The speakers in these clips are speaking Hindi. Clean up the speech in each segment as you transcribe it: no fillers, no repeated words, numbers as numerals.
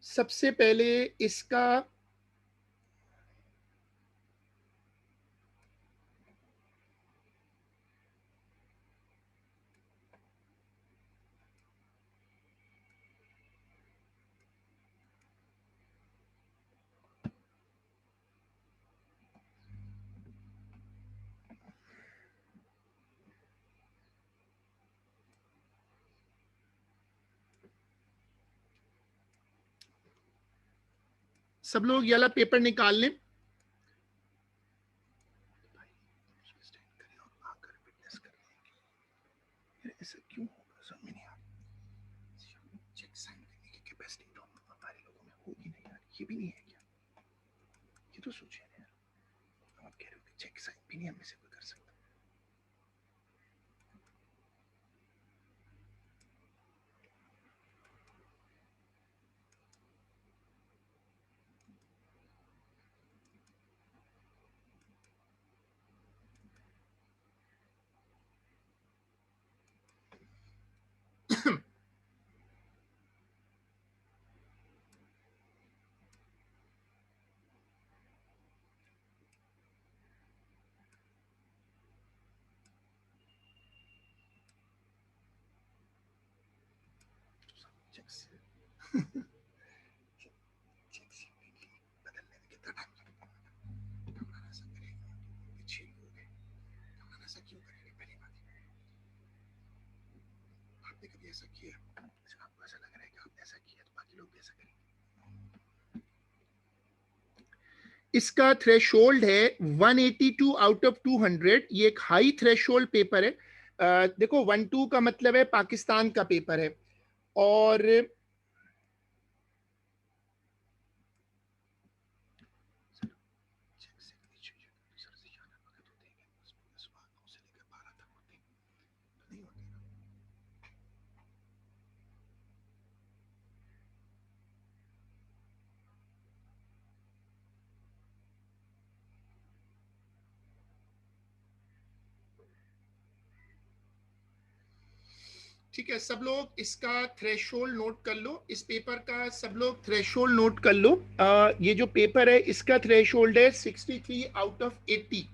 सबसे पहले इसका सब लोग ये वाला पेपर निकाल लें। ऐसा क्यों होगा, समझ में नहीं आ रहा। चेक साइन करने की कैपेसिटी तो हमारे लोगों में होगी नहीं यार, ये भी नहीं है क्या? ये तो सोचिए ना यार, आप कह रहे हो कि चेक साइन भी नहीं हम में से कोई कर सकता। चेक से चेक से बदलने में कितना टाइम लगता है? कमरा ऐसा करेगा तो छह हो गए, कमरा ऐसा क्यों करेगा? पहली बात है, आपने कभी ऐसा किया? आपको ऐसा लग रहा है कि आपने ऐसा किया तो बाकी लोग भी ऐसा करेंगे? इसका थ्रेशोल्ड है 182 आउट ऑफ 200। ये एक हाई थ्रेशोल्ड पेपर है। देखो 1-2 का मतलब है पाकिस्तान का पेपर है। और ठीक है, सब लोग इसका थ्रेशोल्ड नोट कर लो। इस पेपर का सब लोग थ्रेशोल्ड नोट कर लो। ये जो पेपर है इसका थ्रेशोल्ड है 63 आउट ऑफ 80।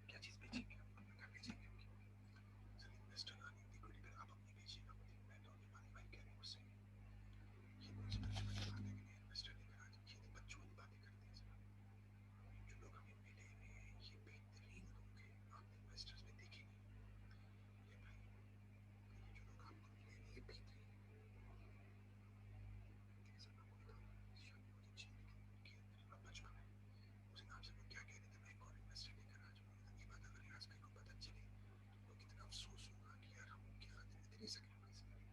क्या चीज भेजेंगे? क्या भेजेंगे? आप अपनी भेजिएगा, मैं तो अभी बात कह रही हूँ उससे। ये मुझे इन्वेस्टर लेकर आज ये बच्चों वाली बातें करते हैं। जो लोग हमें मिले हुए हैं ये बेहतरीन लोग हैं, आपने इन्वेस्टर्स में देखे नहीं। ये भाई, ये जो लोग आपको मिले हुए ये बेहतरीन बचपन है। उस नाम से लोग क्या कह रहे थे, मैं एक और इन्वेस्टर लेकर आ जाऊंगा। ये बात अगर आज कहीं को पता चले तो कितना अफसोस होगा कि यार हम उनके खाते में इतनी सेक्रीफाइस करें।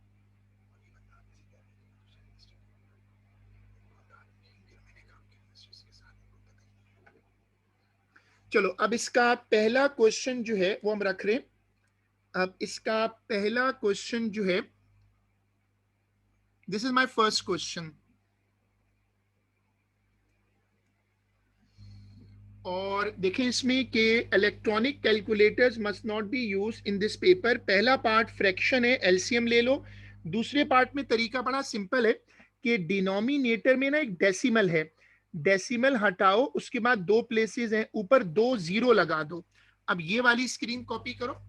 और ये बंदा आगे से कह रहे थे मैं दूसरे इन्वेस्टर लेकर मैंने काम किया इन्वेस्टर्स के साथ, उनको पता ही नहीं है। चलो अब इसका पहला क्वेश्चन जो है वो हम रख रहे हैं। अब इसका पहला क्वेश्चन जो है, this is my first question. और देखें इसमें कि electronic calculators must not be use in this paper. पहला पार्ट फ्रैक्शन है, एलसीएम ले लो। दूसरे पार्ट में तरीका बड़ा सिंपल है कि डिनोमिनेटर में ना एक डेसिमल है, डेसिमल हटाओ, उसके बाद दो प्लेसेस हैं, ऊपर दो जीरो लगा दो। अब ये वाली स्क्रीन कॉपी करो।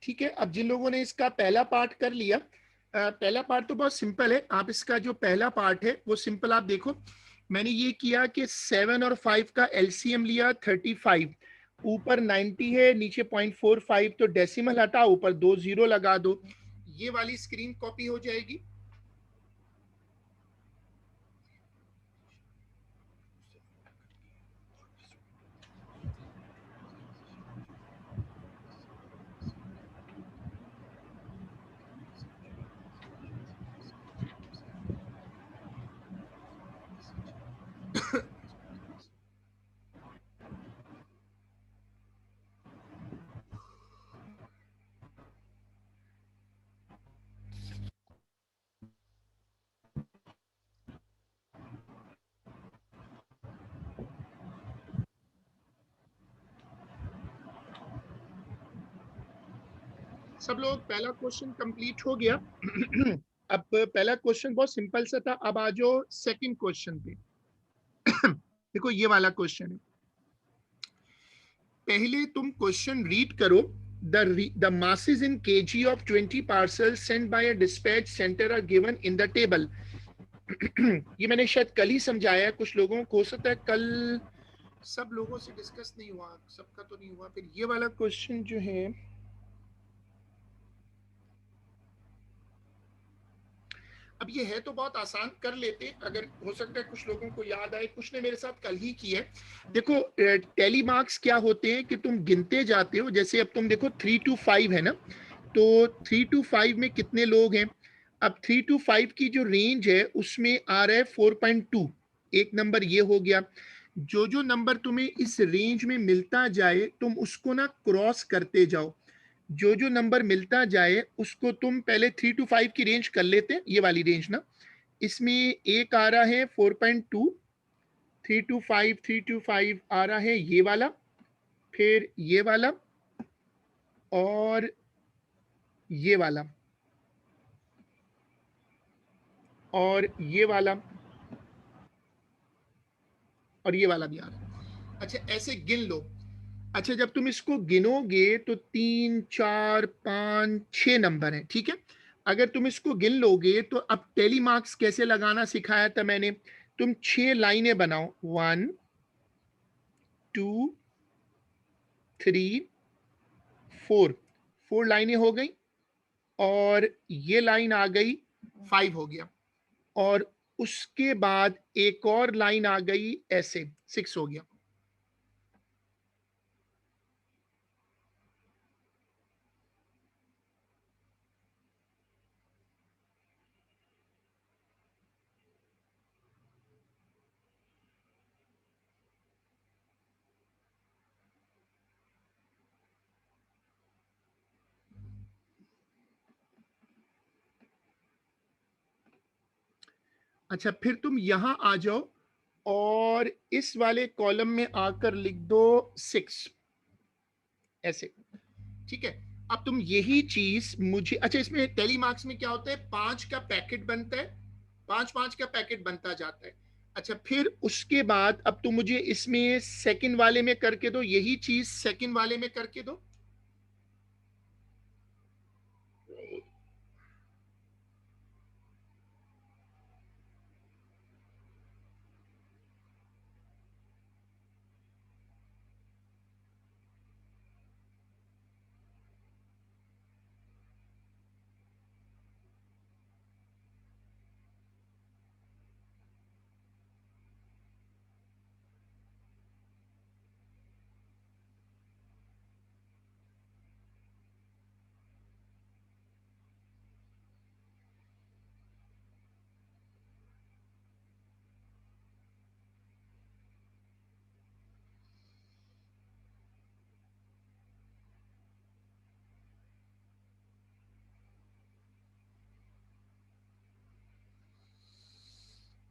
ठीक है, अब जिन लोगों ने इसका पहला पार्ट कर लिया, पहला पार्ट तो बहुत सिंपल है। आप इसका जो पहला पार्ट है वो सिंपल, आप देखो मैंने ये किया कि 7 और 5 का एलसीएम लिया 35, ऊपर 90 है, नीचे 0.45, तो डेसिमल हटा, ऊपर 2 0 लगा दो, ये वाली स्क्रीन कॉपी हो जाएगी। सब लोग, पहला क्वेश्चन कंप्लीट हो गया। अब पहला क्वेश्चन बहुत सिंपल सा था, अब आ जाओ सेकंड क्वेश्चन पे। देखो ये वाला क्वेश्चन है, पहले तुम क्वेश्चन रीड करो। The masses in kg of 20 parcels sent by a dispatch center are given in the table. ये मैंने शायद कल ही समझाया है, कुछ लोगों को हो सकता है कल सब लोगों से डिस्कस नहीं हुआ, सबका तो नहीं हुआ। फिर ये वाला क्वेश्चन जो है, अब ये है तो बहुत आसान, कर लेते, अगर हो सकता है कुछ लोगों को याद आए, कुछ ने मेरे साथ कल ही किया है। देखो टेली मार्क्स क्या होते हैं कि तुम गिनते जाते हो, जैसे अब तुम देखो 3 to 5 है ना, तो 3 to 5 में कितने लोग हैं। अब 3 to 5 की जो रेंज है उसमें आ रहा है 4.2, एक नंबर ये हो गया। जो जो नंबर तुम्हें इस रेंज में मिलता जाए तुम उसको ना क्रॉस करते जाओ, जो जो नंबर मिलता जाए उसको तुम पहले 3 to 5 की रेंज कर लेते हैं, ये वाली रेंज ना, इसमें एक आ रहा है 4.2, 3 to 5, 3 to 5 आ रहा है ये वाला, फिर ये वाला, और ये वाला, और ये वाला, और ये वाला भी आ रहा है। अच्छा ऐसे गिन लो। अच्छा जब तुम इसको गिनोगे तो 3 4 5 6 नंबर है, ठीक है। अगर तुम इसको गिन लोगे तो अब टेली मार्क्स कैसे लगाना सिखाया था मैंने, तुम 6 लाइनें बनाओ, 1 2 3 4, 4 लाइनें हो गई, और ये लाइन आ गई, 5 हो गया, और उसके बाद एक और लाइन आ गई ऐसे, 6 हो गया। अच्छा फिर तुम यहां आ जाओ और इस वाले कॉलम में आकर लिख दो 6, ऐसे, ठीक है। अब तुम यही चीज मुझे, अच्छा इसमें टेली मार्क्स में क्या होता है, 5 का पैकेट बनता है, 5 5 का पैकेट बनता जाता है। अच्छा फिर उसके बाद अब तुम मुझे इसमें सेकंड वाले में करके दो, यही चीज सेकंड वाले में करके दो।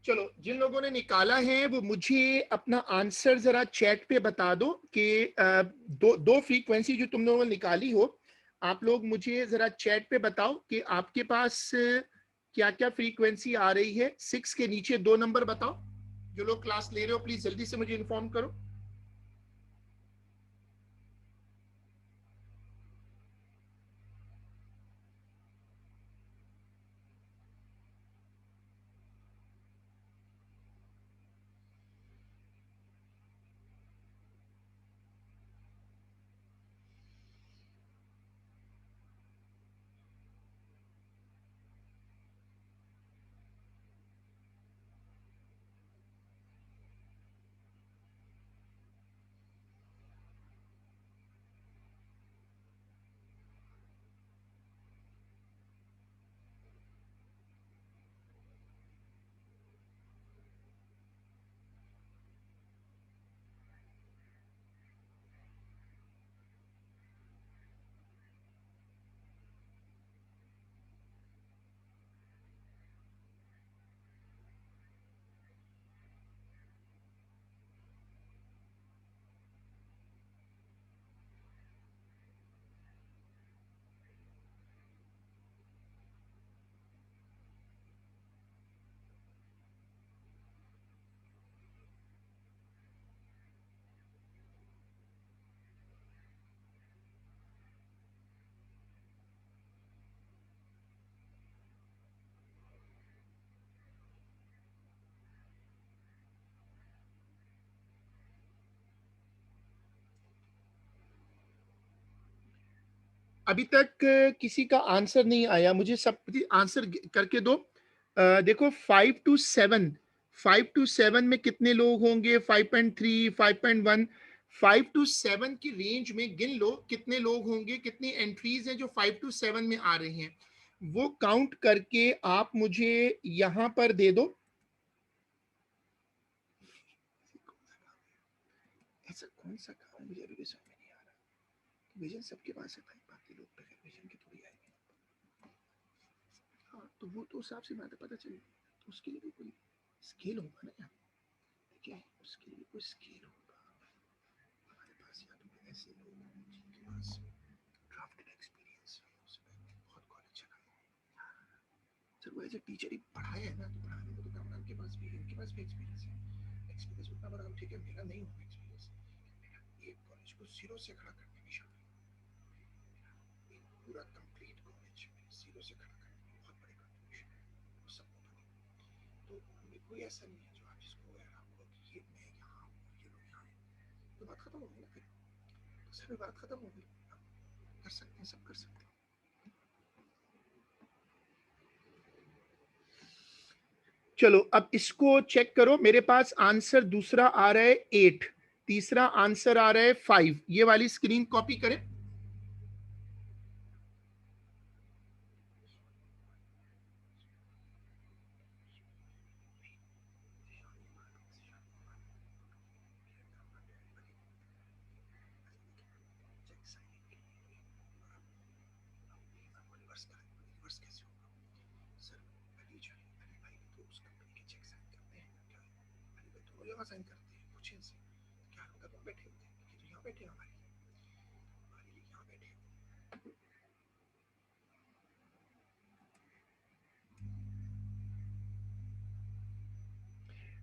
चलो जिन लोगों ने निकाला है वो मुझे अपना आंसर जरा चैट पे बता दो कि दो फ्रीक्वेंसी जो तुम लोगों ने निकाली हो, आप लोग मुझे जरा चैट पे बताओ कि आपके पास क्या क्या फ्रीक्वेंसी आ रही है। 6 के नीचे 2 नंबर बताओ, जो लोग क्लास ले रहे हो प्लीज जल्दी से मुझे इन्फॉर्म करो। अभी तक किसी का आंसर नहीं आया, मुझे सब आंसर करके दो। देखो 5 to 7 में कितने लोग होंगे? 5.3, 5.1, 5 to 7 की रेंज में गिन लो कितने लोग होंगे, कितनी एंट्रीज हैं जो 5 to 7 में आ रही हैं, वो काउंट करके आप मुझे यहां पर दे दो। ऐसा कौन सा काम है, मुझे अभी भी समझ में नहीं आ रहा। विजन सबके पास है भाई, बाकी लोग बगैर विजन के थोड़ी आएंगे। हाँ तो वो तो हिसाब से बात पता चलेगी, तो उसके लिए भी कोई स्केल होगा ना यार, ठीक है, उसके लिए कोई स्केल होगा। हमारे पास या तो ऐसे लोग हों जिनके पास ड्राफ्टिंग एक्सपीरियंस है, उसमें बहुत कॉलेज चला है सर, वो एज ए टीचर ही पढ़ाया है ना, तो पढ़ाने में तो काम आपके पास भी है, उनके पास भी एक्सपीरियंस है, एक्सपीरियंस उतना बड़ा ठीक है, मेरा नहीं होगा एक्सपीरियंस, मेरा एक कॉलेज को जीरो से खड़ा करने में शामिल है, एक पूरा कंप्लीट कॉलेज जीरो से खड़ा करने में बहुत बड़ी कंट्रीब्यूशन है, वो सबको पता है। तो कोई ऐसा नहीं है जो आप जिसको यार आपको कि ये मैं यहाँ हूँ, ये लोग यहाँ हैं, तो बात खत्म हो गई ना, फिर तो सर बात खत्म हो गई, कर सकते हैं, सब कर सकते हैं। चलो अब इसको चेक करो, मेरे पास आंसर दूसरा आ रहा है 8, तीसरा आंसर आ रहा है 5, ये वाली स्क्रीन कॉपी करें। साइन करते हैं कुछ से क्या होगा, तुम बैठे होते हैं कि तो यहाँ बैठे हमारे लिए यहाँ बैठे।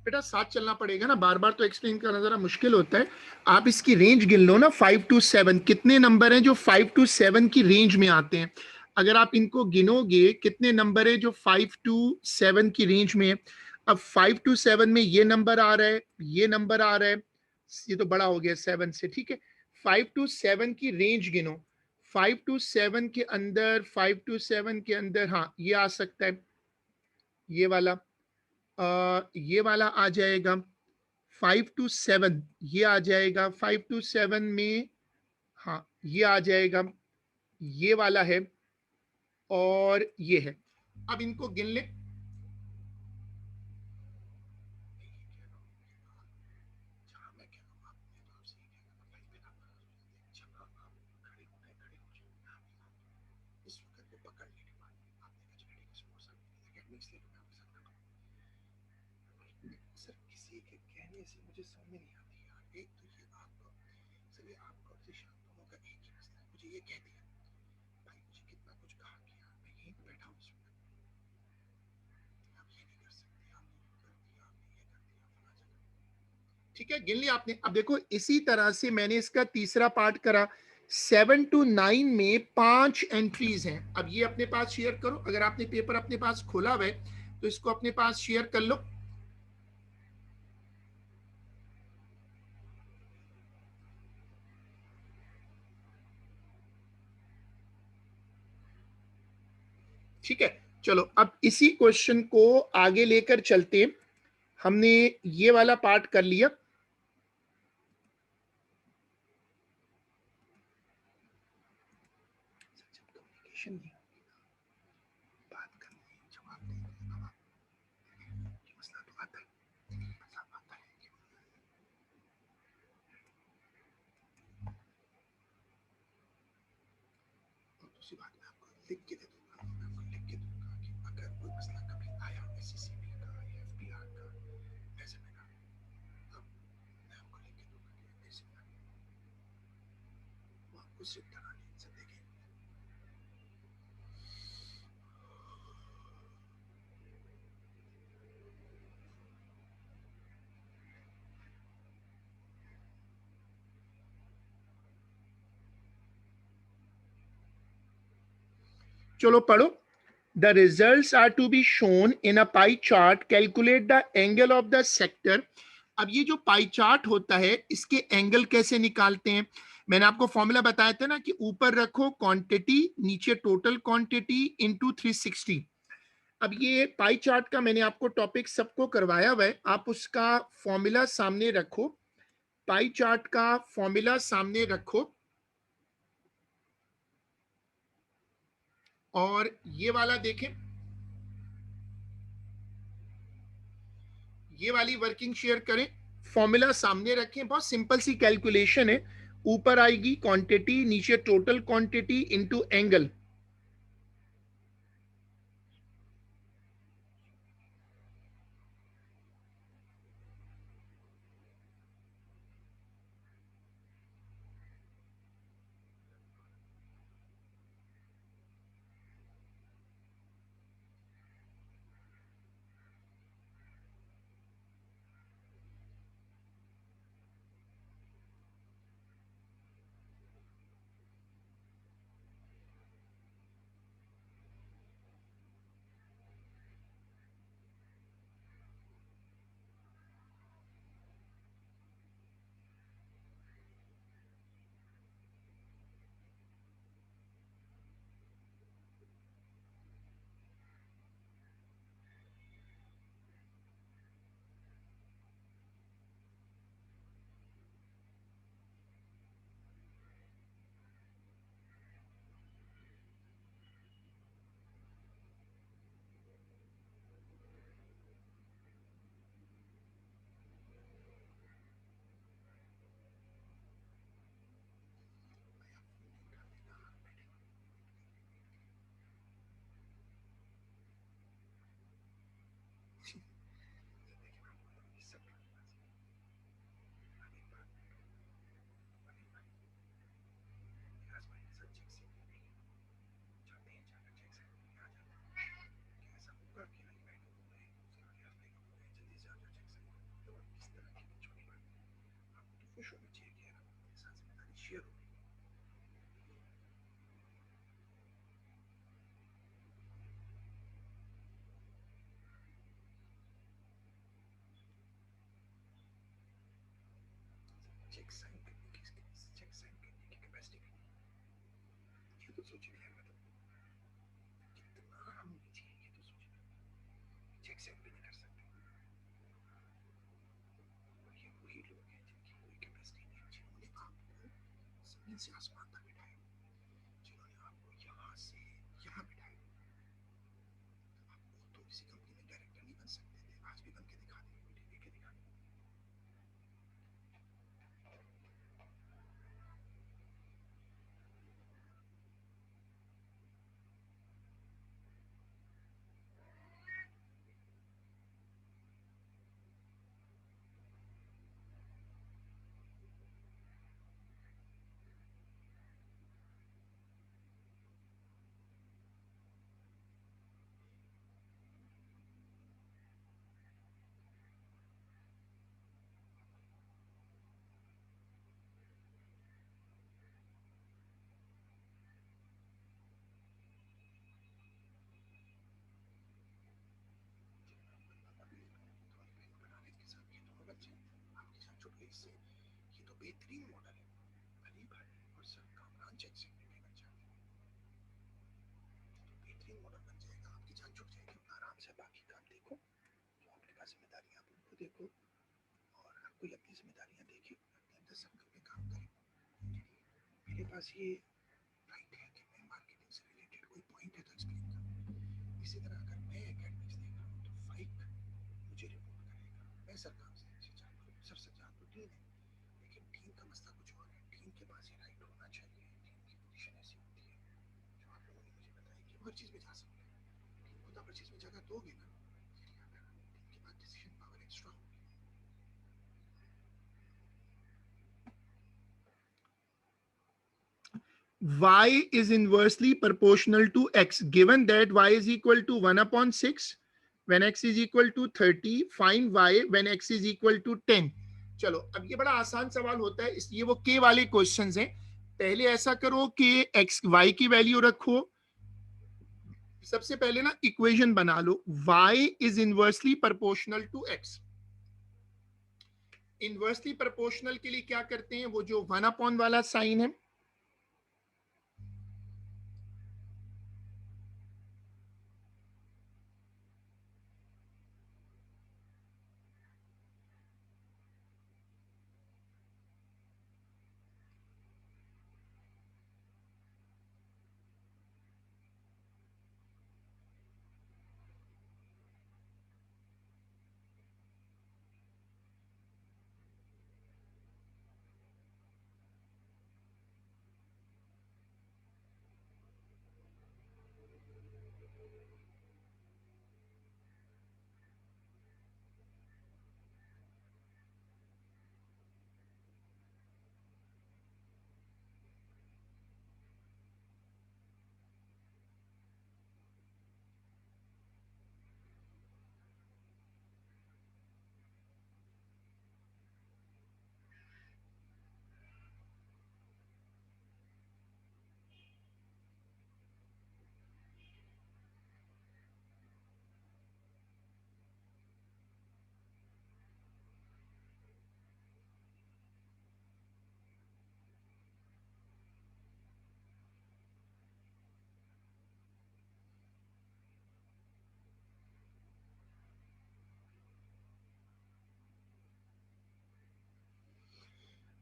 बेटा साथ चलना पड़ेगा ना, बार बार तो एक्सप्लेन करना जरा मुश्किल होता है। आप इसकी रेंज गिन लो ना, 5 to 7 कितने नंबर हैं जो 5 to 7 की रेंज में आते हैं, अगर आप इनको गिनोगे कितने नंबर है जो 5 to 7 की रेंज में है। अब 5 to 7 में ये नंबर आ रहा है, ये नंबर आ रहा है, ये तो बड़ा हो गया 7 से, ठीक है। 5 to 7 की रेंज गिनो, 5 to 7 के अंदर, 5 to 7 के अंदर, हाँ ये आ सकता है, ये वाला ये वाला आ जाएगा 5 to 7, ये आ जाएगा 5 to 7 में, हाँ ये आ जाएगा, ये वाला है और ये है। अब इनको गिन ले, सर किसी के कहने से मुझे समझ में नहीं आती यार, एक तो ये आपका सर, ये आपका से शांतों का एक ही मसला है, मुझे ये कह दिया भाई, मुझे कितना कुछ कहा कि यार मैं यहीं पे बैठा हूँ, आप ये नहीं कर सकते, आपने ये कर दिया, आपने ये कर दिया फला जगह, ठीक है गिन लिया आपने। अब देखो इसी तरह से मैंने इसका तीसरा पार्ट करा, 7 to 9 में 5 एंट्रीज हैं। अब ये अपने पास शेयर करो, अगर आपने पेपर अपने पास खोला हुआ है तो इसको अपने पास शेयर कर लो। ठीक है, चलो अब इसी क्वेश्चन को आगे लेकर चलते, हमने ये वाला पार्ट कर लिया। कम्युनिकेशन नहीं, बात करने जवाब देने ये मसला तो आता है, मसला आता है कि और दूसरी बात मैं आपको लिख के दे दूंगा, मैं आपको लिख के दूंगा कि अगर कोई मसला कभी आया एससीसीबी का या एफबीआर का ऐसे में ना, तब मैं आपको लिख के दूंगा कि ऐसे में वो आपको सिर्फ डराने से देखेंगे। चलो पढ़ो, the results are to be shown in a pie chart, calculate the angle of the sector। अब ये जो पाई चार्ट होता है इसके एंगल कैसे निकालते हैं, मैंने आपको फॉर्मूला बताया था ना कि ऊपर रखो क्वांटिटी, नीचे टोटल क्वांटिटी इनटू 360। अब ये पाई चार्ट का मैंने आपको टॉपिक सबको करवाया हुआ है, आप उसका फॉर्मूला सामने रखो, पाई चार्ट का फॉर्मूला सामने रखो, और ये वाला देखें, ये वाली वर्किंग शेयर करें, फॉर्मूला सामने रखें, बहुत सिंपल सी कैलकुलेशन है। ऊपर आएगी क्वांटिटी, नीचे total quantity into angle. Cheque sign करने की कैपेसिटी, ये तो सोच लिया, मतलब कितना हम नीचे हैं, ये तो सोच लिया, चेक साइन भी नहीं कर सकते। और ये वही लोग हैं जिनकी कोई कैपेसिटी नहीं है, जिन्होंने आपको जमीन से आसमान तक बिठाया, जिन्होंने आपको यहाँ से यहाँ बिठाया। आप वो तो किसी कंपनी में डायरेक्टर नहीं बन सकते थे, आज भी बन के दिखा देंगे, वीडियो लेके दिखा देंगे। ये तो बेहतरीन मॉडल है, अली भाई और सर कामरान चेक से भी बन जाते हैं, बेहतरीन मॉडल बन जाएगा, आपकी जान छुट जाएगी। आराम से बाकी काम देखो, जो आपके पास जिम्मेदारियां आप उनको देखो, और हर कोई अपनी जिम्मेदारियां देखे, अपने अंदर सर्कल में काम करे। मेरे पास ये राइट है कि मैं मार्केटिंग से रिलेटेड कोई पॉइंट है तो एक्सप्लेन करूँ। इसी तरह अगर मैं एकेडमिक्स देख रहा हूँ तो फाइक मुझे रिपोर्ट करेगा, मैं सरकार से चाहता हूँ, सर सरकार तो टीम है, लेकिन टीम का मसला कुछ और है, टीम के पास ये राइट होना चाहिए, टीम की पोजीशन ऐसी होती है जो आप लोगों ने मुझे बताई कि हर चीज में जा सकते हैं, टीम को तो हर चीज में जगह दोगे ना, फिर यहाँ पर टीम के पास डिसीजन पावर एक्स्ट्रा होगी। Y is inversely proportional to x. Given that y is equal to 1/6 when x is equal to 30, find y when x is equal to 10. चलो अब ये बड़ा आसान सवाल होता है, इसलिए वो के वाले क्वेश्चंस हैं। पहले ऐसा करो कि x y की वैल्यू रखो, सबसे पहले ना इक्वेशन बना लो, y is inversely proportional to x। Inversely proportional के लिए क्या करते हैं, वो जो 1 वाला साइन है,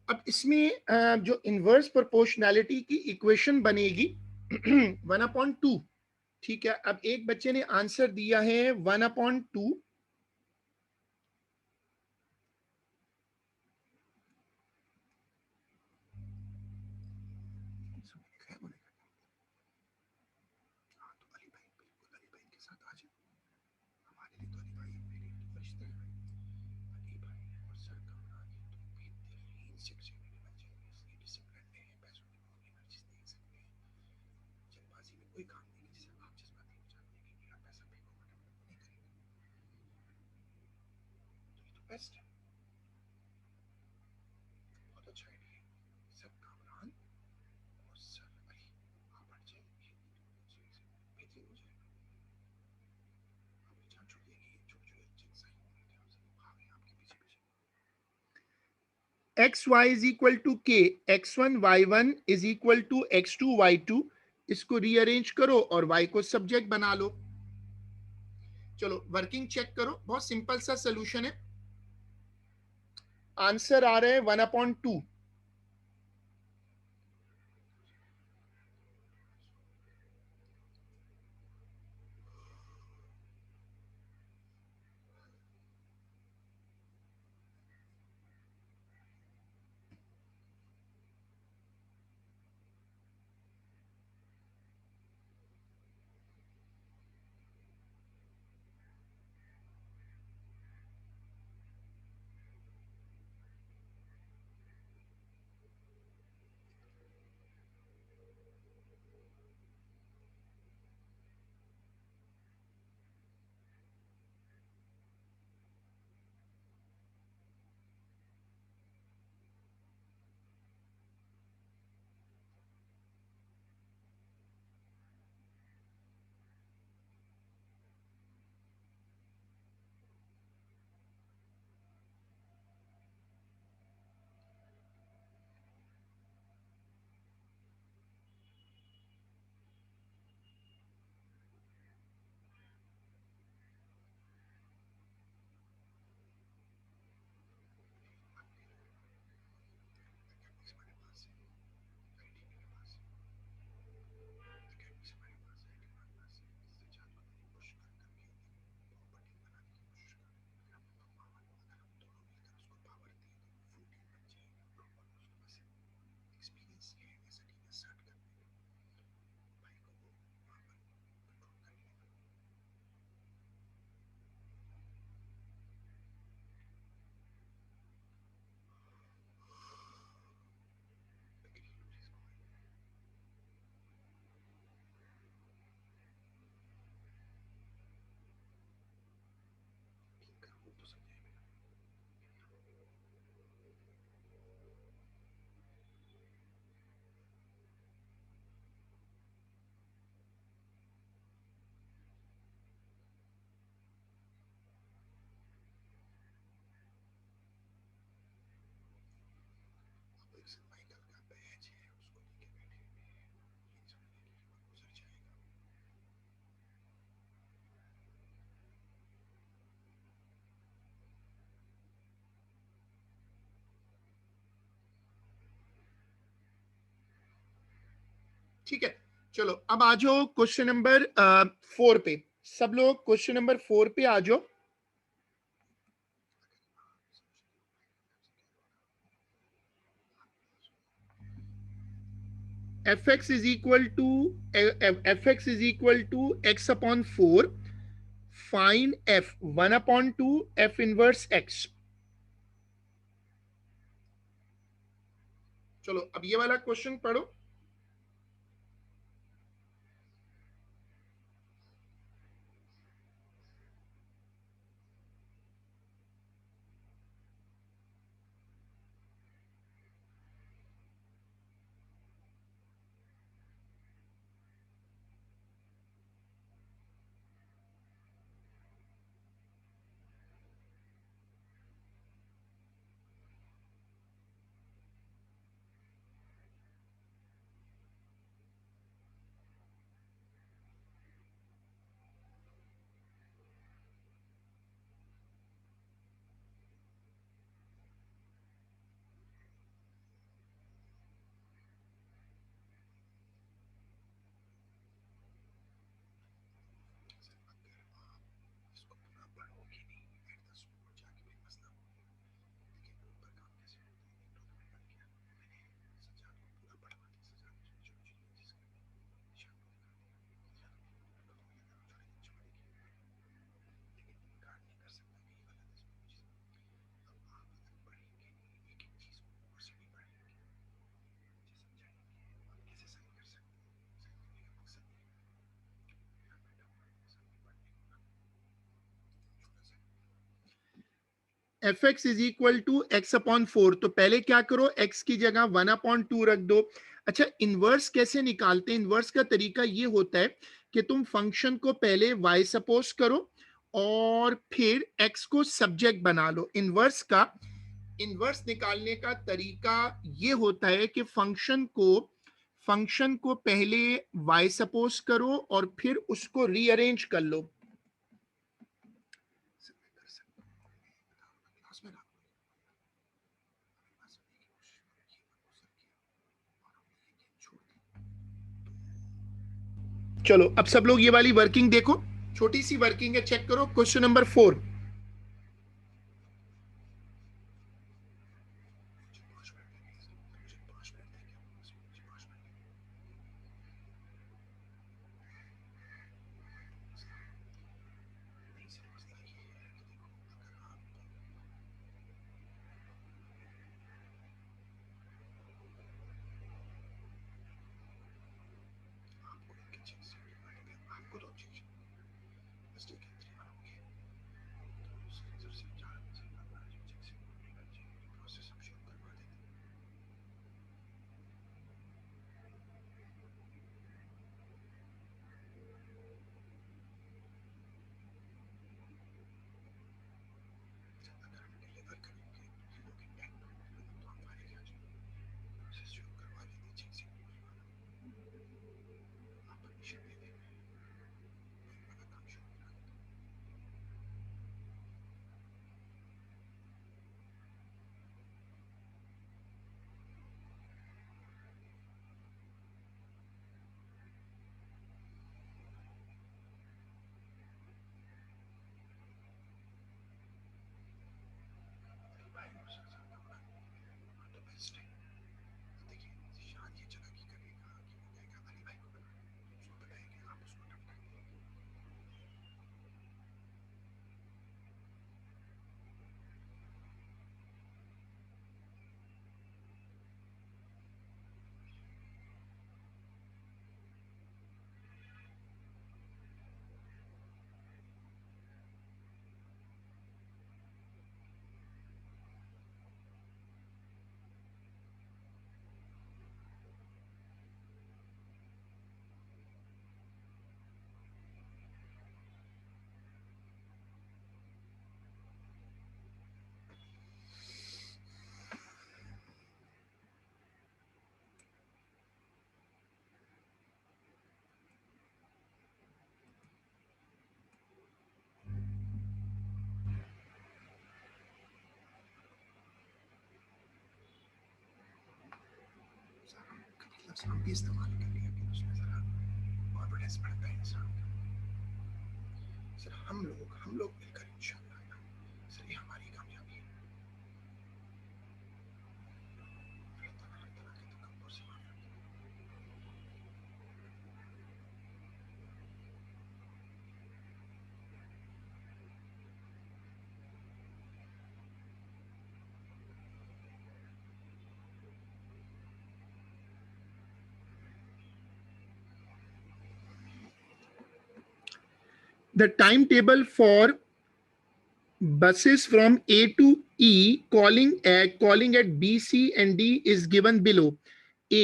अब इसमें जो इनवर्स प्रोपोर्शनैलिटी की इक्वेशन बनेगी 1/2, ठीक है। अब एक बच्चे ने आंसर दिया है 1/2, हाँ तो अली भाई, बिल्कुल अली भाई के साथ आ जाओ, हमारे लिए तो अली भाई मेरे फरिश्ते हैं भाई। अली भाई और सर कमरान, ये तो बेहतरीन सेक्शन में बच्चे हैं, डिसिप्लिन में हैं, पैसों की बहुत एनर्जी दे सकते हैं, जल्दबाजी में कोई काम नहीं है जिसे आप जज्बाती हो जाते हैं कि यार पैसा फेंको, नहीं करेंगे, तो ये तो बेस्ट है, बहुत अच्छा आइडिया है। सर कामरान और सर अली, आप बढ़ जाइए, बेहतरीन हो जाएगा। आपकी जान छूट जाएगी, छोटे छोटे जिन सही होंगे आप सब भागे आपके पीछे पीछे। xy is equal to k, x1 y1 is equal to x2 y2, इसको रीअरेंज करो और y को सब्जेक्ट बना लो। चलो वर्किंग चेक करो, बहुत सिंपल सा सोल्यूशन है। आंसर आ रहा है 1/2। ठीक है, चलो अब आ जाओ क्वेश्चन नंबर 4 पे। सब लोग क्वेश्चन नंबर 4 पे आ जाओ। fx is equal to fx is equal to x upon 4, fine f 1 upon 2 f inverse x। चलो अब ये वाला क्वेश्चन पढ़ो। इसको पूरा पढ़ोगे नहीं, फिर 10 ऊपर जाके भी मसला देखिए ऊपर काम कैसे होता है। मैंने सजाद को पूरा पढ़वा दिया, सजाद ने जो चीजें जिसका निशान को दिखा दिया, तो ये ना थोड़ी देर छोड़ेगी, लेकिन इनकार नहीं कर सकता कि ये गलत है इसमें चीज। अब आप अगर पढ़ेंगे नहीं, एक एक चीज को ऊपर से नहीं पढ़ेंगे, मुझे समझाएंगे आप कैसे सही कर सकते हैं, सही करने का मकसद नहीं है। यहाँ बैठा हुआ है सब पढ़ने को ना, छोटा सा f x is equal to x upon 4। तो पहले क्या करो, x की जगह 1 अपॉन 2 रख दो। अच्छा, इनवर्स कैसे निकालते हैं? इनवर्स का तरीका ये होता है कि तुम फंक्शन को पहले y सपोज करो और फिर x को सब्जेक्ट बना लो। इनवर्स निकालने का तरीका ये होता है कि फंक्शन को पहले y सपोज करो और फिर उसको रीअरेंज कर लो। चलो अब सब लोग ये वाली वर्किंग देखो, छोटी सी वर्किंग है, चेक करो क्वेश्चन नंबर 4। आपको तो प्रोसेस हम शुरू करवा देते हैं। अगर हम डिलीवर करेंगे ये लोग इंटेंट तो हमारे क्या प्रोसेस शुरू करवा देते चेक से आप परमिशन दे दें, फिर वाला काम शुरू करा देते। भाई तो बेस्ट है। देखिए शान ये जगह की करेगा कि वो कहेगा अली भाई को बना, उसको बताएंगे आप उसको टपकाएंगे। हम भी इस्तेमाल कर लिया फिर उसने बहस बढ़ता है इंसान का। सर हम लोग मिलकर इंशाल्लाह सर ये हमारी कामयाबी है। अल्लाह ताला के तकब्बुर से माफ करे। The timetable for buses from A to E calling at B, C and D is given below. A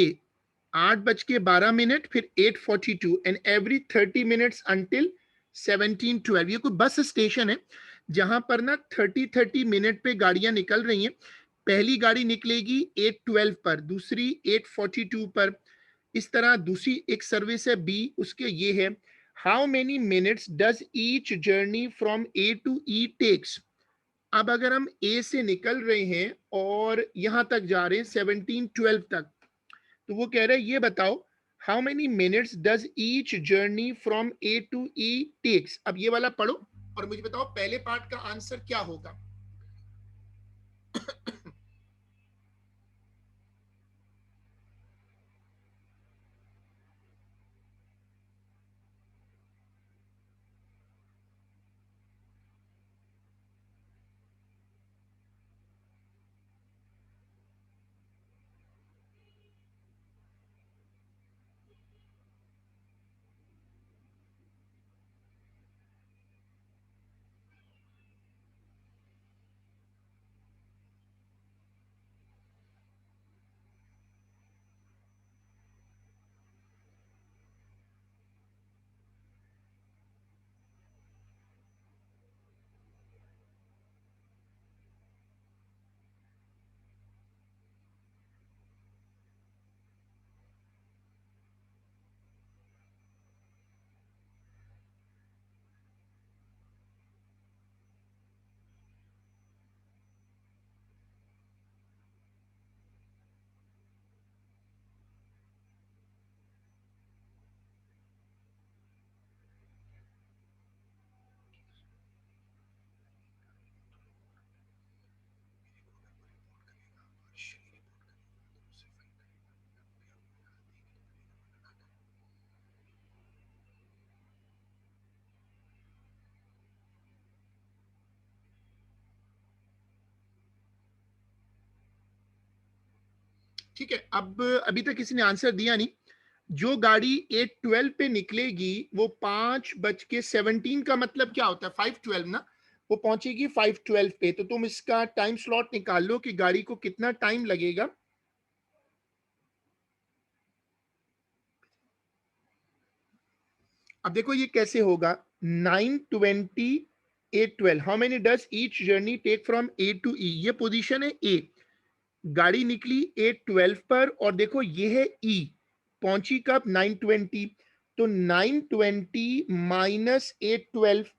8:12, फिर 8:42 and every 30 minutes until 17:12. ये कोई बस स्टेशन है जहां पर ना 30 मिनट पे गाड़ियां निकल रही हैं। पहली गाड़ी निकलेगी 8:12 पर, दूसरी 8:42 पर। इस तरह दूसरी एक सर्विस है बी, उसके ये है, how many minutes does each journey from A to E takes. अब अगर हम ए से निकल रहे हैं और यहां तक जा रहे हैं 17:12 तक, तो वो कह रहे हैं ये बताओ how many minutes does each journey from A to E takes. अब ये वाला पढ़ो और मुझे बताओ पहले पार्ट का आंसर क्या होगा। ठीक है, अब अभी तक किसी ने आंसर दिया नहीं। जो गाड़ी 8:12 पे निकलेगी वो 5:17 का मतलब क्या होता है, 5:12 ना, वो पहुंचेगी 5:12 पे। तो तुम इसका टाइम स्लॉट निकाल लो कि गाड़ी को कितना टाइम लगेगा। अब देखो ये कैसे होगा, 9:20 8:12, how many does each journey take from A to E. ये पोजीशन है ए, गाड़ी निकली 8:12 पर और देखो ये है ई, पहुंची कब 9:20। तो 9:20 माइनस 8:12।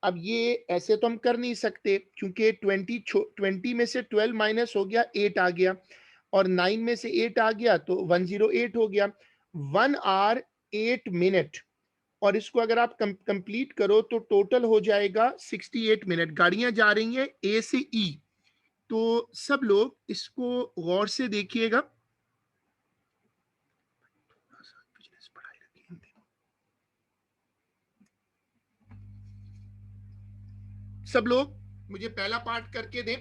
अब ये ऐसे तो हम कर नहीं सकते क्योंकि 20 में से 12 माइनस हो गया 8 आ गया, और 9 में से 8 आ गया तो 108 हो गया। 1 आवर 8 मिनट, और इसको अगर आप कंप्लीट करो तो टोटल हो जाएगा 68 मिनट। गाड़ियां जा रही हैं ए से ई। तो सब लोग इसको गौर से देखिएगा। सब लोग मुझे पहला पार्ट करके दें।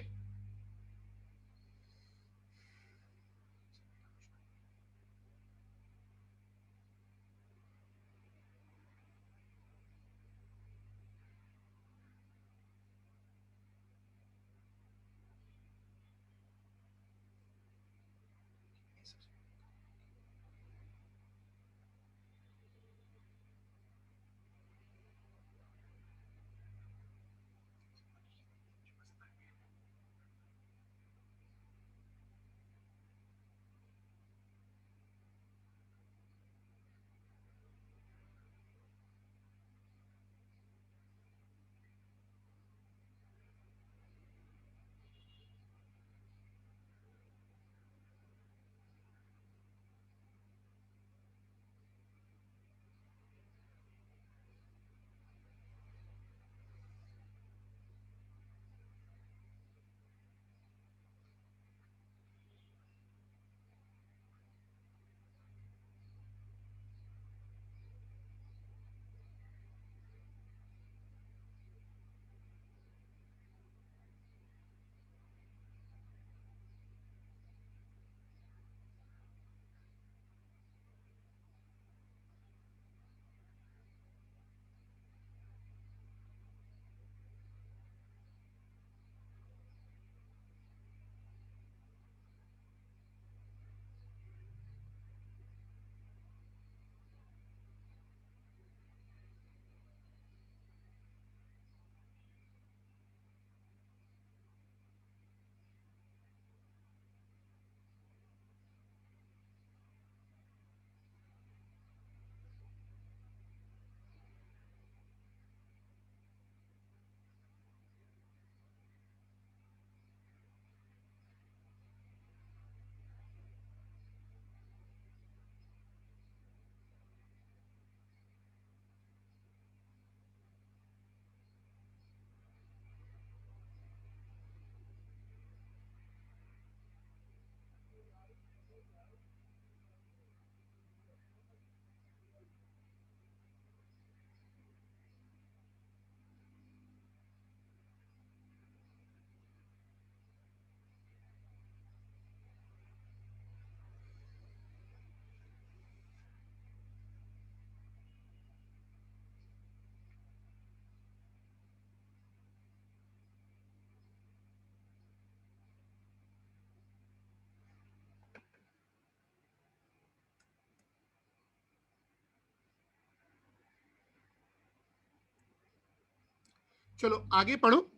चलो आगे पढ़ो।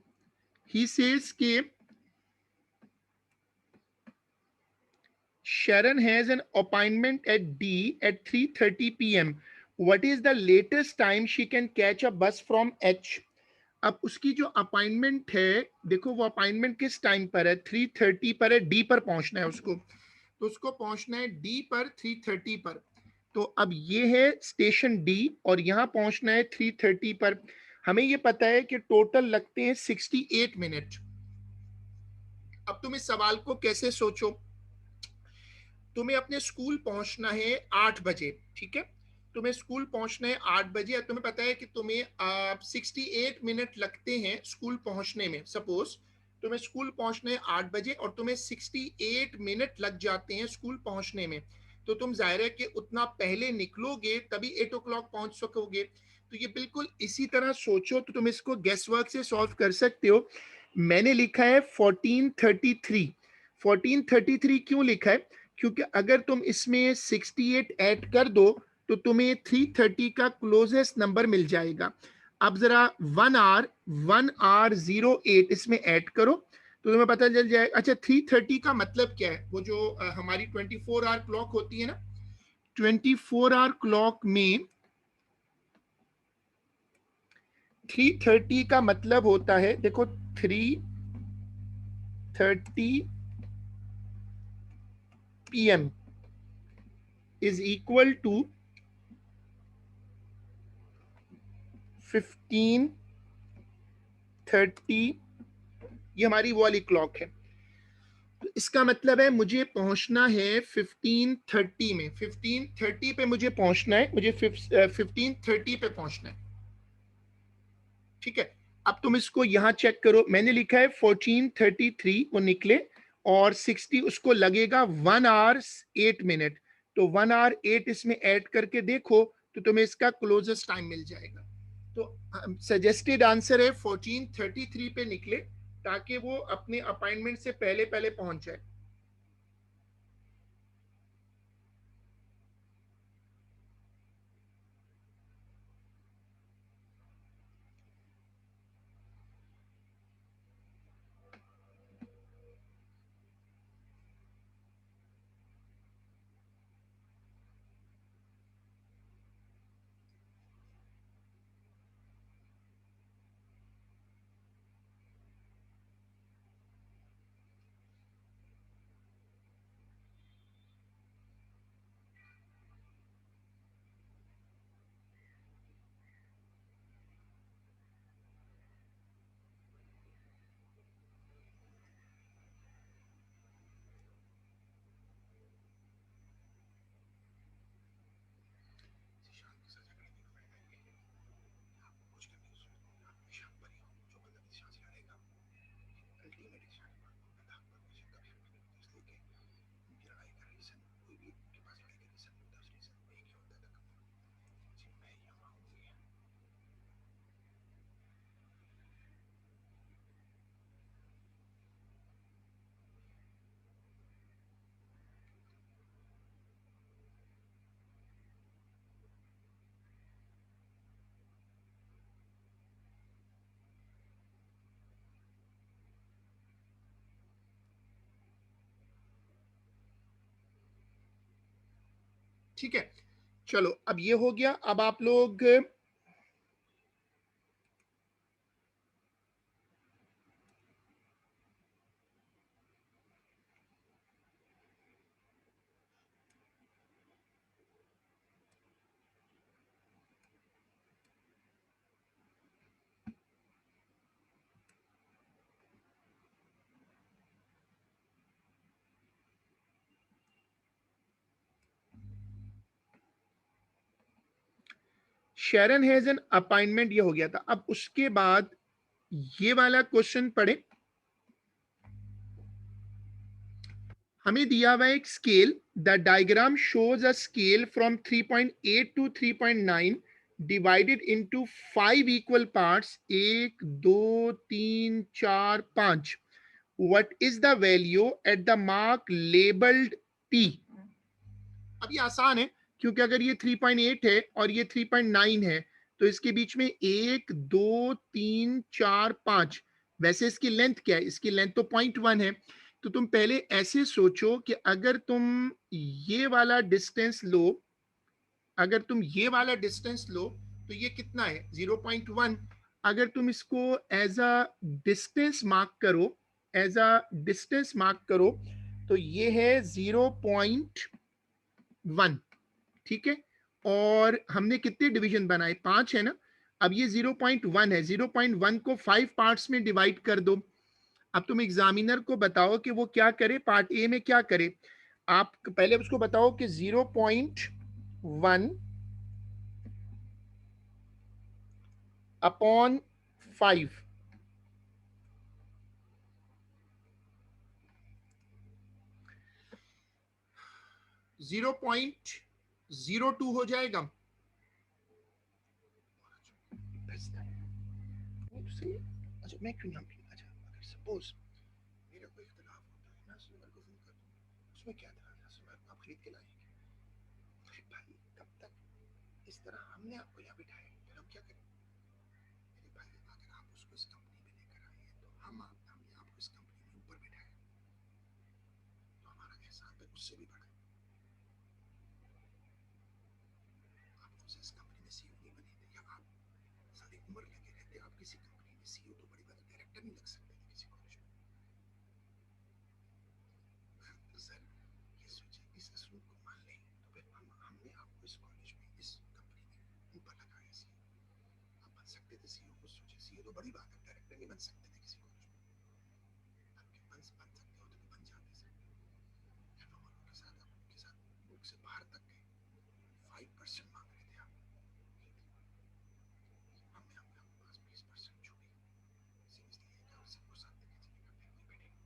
ही सेज के Sharon has an appointment at D at 3:30 p.m. What is the latest time she can catch a bus from H? अब उसकी जो अपॉइंटमेंट है, देखो वो अपॉइंटमेंट किस टाइम पर है, 3:30 पर है, डी पर पहुंचना है उसको, तो उसको पहुंचना है डी पर 3:30 पर। तो अब ये है स्टेशन डी और यहाँ पहुंचना है 3:30 पर। हमें ये पता है कि टोटल लगते हैं 68 मिनट। अब तुम इस सवाल को कैसे सोचो, तुम्हें अपने स्कूल पहुंचना है 8 बजे, ठीक है, तुम्हें स्कूल पहुंचना है 8 बजे, तुम्हें पता है कि तुम्हें 68 मिनट लगते हैं स्कूल पहुंचने में। सपोज तुम्हें स्कूल पहुंचना है 8 बजे और तुम्हें 68 मिनट लग जाते हैं स्कूल पहुंचने में, तो तुम जाहिर है कि उतना पहले निकलोगे तभी 8 o'clock पहुंच सकोगे। तो ये बिल्कुल इसी तरह सोचो, तो तुम इसको गेस वर्क से सॉल्व कर सकते हो। मैंने लिखा है 1433। 1433 क्यों लिखा है, क्योंकि अगर तुम इसमें 68 ऐड कर दो तो तुम्हें 3:30 का क्लोजेस्ट नंबर मिल जाएगा। अब जरा 1 hour 08 इसमें ऐड करो तो तुम्हें पता चल जाएगा। अच्छा 3:30 का मतलब क्या है, वो जो हमारी 24 आवर क्लॉक होती है ना, 24 आवर क्लॉक में 3:30 का मतलब होता है, देखो 3:30 PM is equal to 15:30, ये हमारी वो वाली क्लॉक है। तो इसका मतलब है मुझे पहुंचना है 15:30 में, 15:30 पे मुझे पहुंचना है, मुझे 15:30 पे पहुंचना है, ठीक है। अब तुम इसको यहां चेक करो, मैंने लिखा है 14:33 वो निकले और 60 उसको लगेगा 1 hour 8 minute, तो 1 hour 8 इसमें ऐड करके देखो तो तुम्हें इसका क्लोजेस्ट टाइम मिल जाएगा। तो सजेस्टेड आंसर है 14:33 पे निकले ताकि वो अपने अपॉइंटमेंट से पहले पहले पहुंच जाए। शांत के साथ झगड़ने का फायदा ये है कि आपको कुछ करने की जरूरत नहीं, आप हमेशा पर ही हो, जो बंदा दिशा से लड़ेगा अल्टीमेट दिशा के बाद बंदा आपको हमेशा कभी हटने नहीं देता। इसलिए कि उनकी लड़ाई का रीजन, कोई भी के पास लड़ाई का रीजन होता है, उस रीजन को एक ही होता है, जी मैं यहाँ हूँ ये। ठीक है, चलो अब ये हो गया। अब आप लोग शेरन हैज एन अपॉइंटमेंट, ये हो गया था। अब उसके बाद ये वाला क्वेश्चन पढ़े। हमें दिया हुआ एक scale, the diagram shows a scale from 3.8 to 3.9 divided into 5 equal parts, 1 2 3 4 5। What is the value at the mark labelled P? अब ये आसान है क्योंकि अगर ये 3.8 है और ये 3.9 है तो इसके बीच में 1 2 3 4 5, वैसे इसकी लेंथ क्या है, इसकी लेंथ तो 0.1 है। तो तुम पहले ऐसे सोचो कि अगर तुम ये वाला डिस्टेंस लो, अगर तुम ये वाला डिस्टेंस लो तो ये कितना है 0.1। अगर तुम इसको एज अ डिस्टेंस मार्क करो, एज अ डिस्टेंस मार्क करो, तो ये है 0.1, ठीक है। और हमने कितने डिवीजन बनाए, 5 है ना। अब ये 0.1 है, 0.1 को 5 पार्ट्स में डिवाइड कर दो। अब तुम एग्जामिनर को बताओ कि वो क्या करे, पार्ट ए में क्या करे। आप पहले उसको बताओ कि 0.1 अपॉन 5, 0.02 हो जाएगा। अच्छा मैं क्यों नाम, अच्छा अगर सपोज मेरा कोई इख्तिलाफ होता है, मैं सुमर को फोन कर दूं, उसमें क्या था, सुमर आप खरीद के लाएंगे। अरे भाई कब तक इस तरह हमने आपको यहाँ बिठाया, फिर हम क्या करें। मेरे भाई अगर आप उसको इस कंपनी में लेकर आए हैं तो हमने आपको इस कंपनी में ऊपर बिठाया, तो हमारा एहसान तो उससे भी बड़ा है। आप तो इस कंपनी में सीईओ नहीं बने थे, या आप सारी उम्र लगे रहते, आप किसी कंपनी में सीईओ तो बड़ी बात, डायरेक्टर नहीं लग सकते थे किसी कॉलेज में। तो सर ये सोचिए, इस असूल को मान लें तो फिर हमने आपको इस कॉलेज में इस कंपनी में ऊपर लगाया सीईओ। आप बन सकते थे सीईओ, को सोचिए, सीईओ तो बड़ी बात है, डायरेक्टर नहीं बन सकते थे किसी कॉलेज में। आपके बन सकते होते तो बन जाते सर। एफ के साथ आपके साथ बुक से बाहर तक गए, 5% मांग रहे थे आप, हमने आपके पास 20% छोड़ी। सीरियसली ये क्या सबको साथ लेके चलेगा, फिर कोई बैठेगा।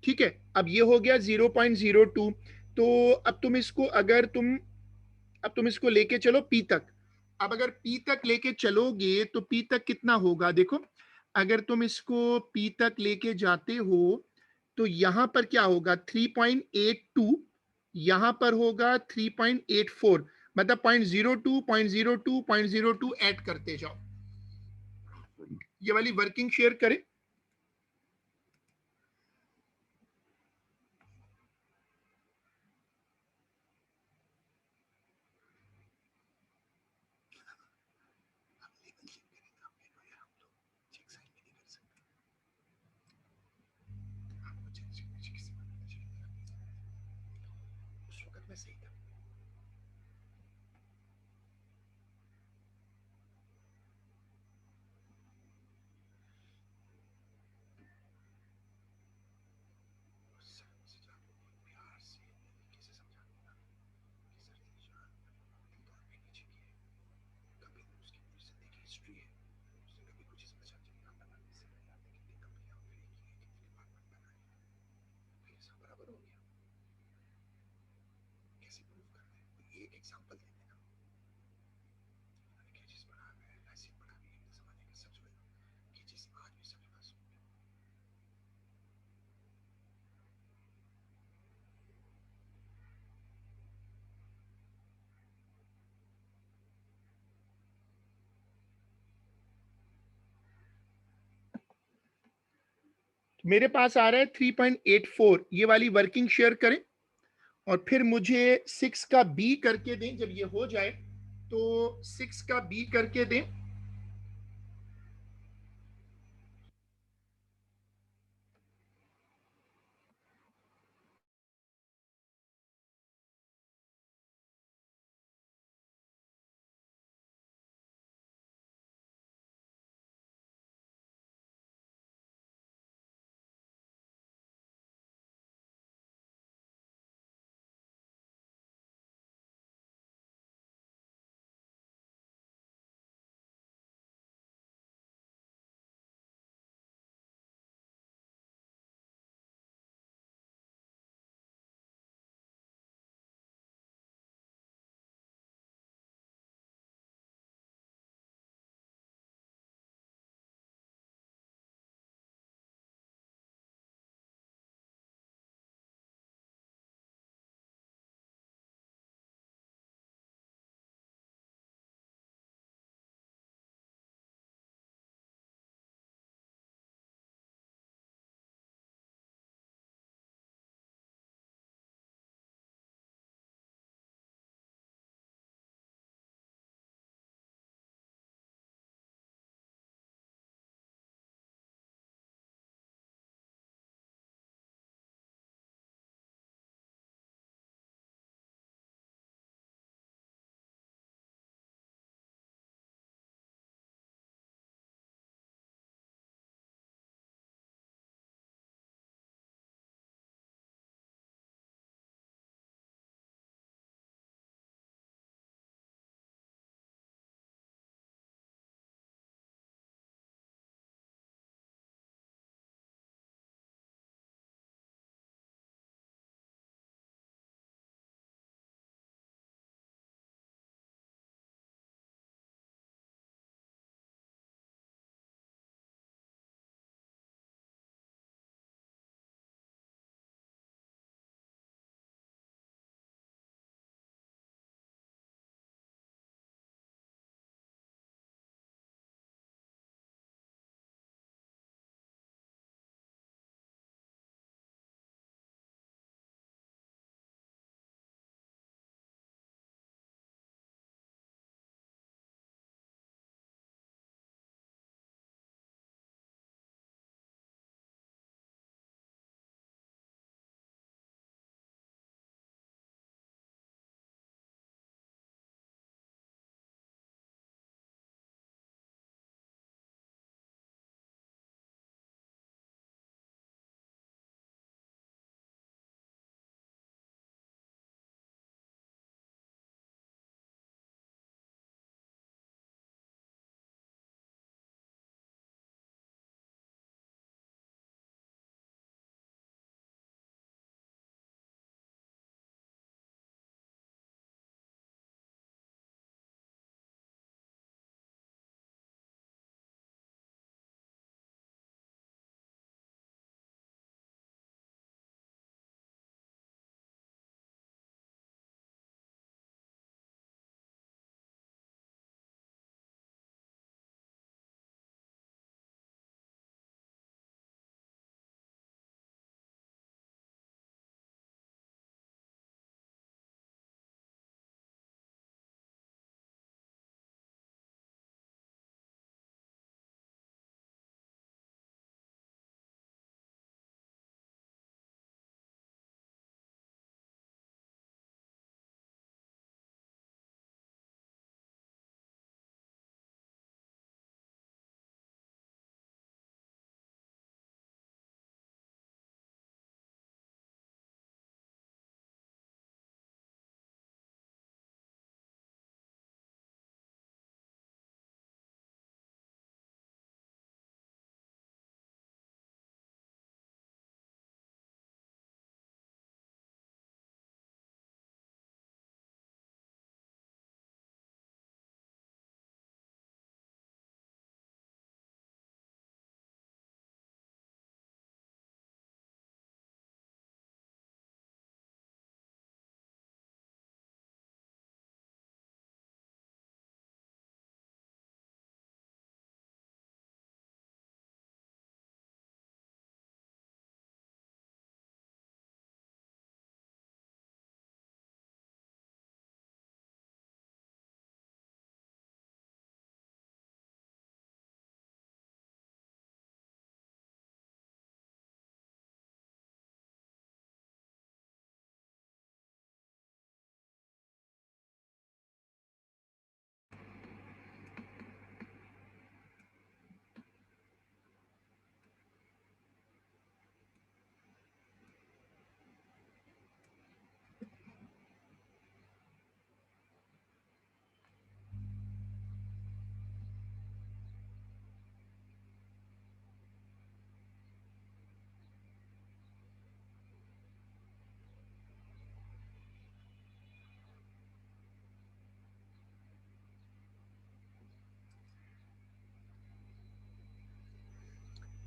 ठीक है, अब ये हो गया 0.02। तो अब तुम इसको, अगर तुम, अब तुम इसको लेके चलो पी तक। अब अगर पी तक लेके चलोगे तो पी तक कितना होगा, देखो अगर तुम इसको पी तक लेके जाते हो तो यहां पर क्या होगा 3.82, यहां पर होगा 3.84, मतलब 0.02 0.02 0.02 ऐड करते जाओ। ये वाली वर्किंग शेयर करें। उस वक्त मैं सही था। प्यार से कैसे समझा दूंगा कि सर निशान बहुत भी नीचे की है, कभी उसकी पूरी जिंदगी की हिस्ट्री है, उसने कभी कुछ इसमें अच्छा नहीं बनाने से आपने कितनी कंपनियां ऑपरेट की है, कितने डिपार्टमेंट बनाए हैं, फिर सब बराबर हो गया। कैसे प्रूव करना है, कोई एक एग्जांपल दे देना। क्या चीज बना है, ऐसी बना भी है जमाने का सच में, कि चीज आज भी सबके पास हो। मेरे पास आ रहा है 3.84, ये वाली वर्किंग शेयर करें और फिर मुझे 6 का बी करके दें। जब ये हो जाए तो 6 का बी करके दें।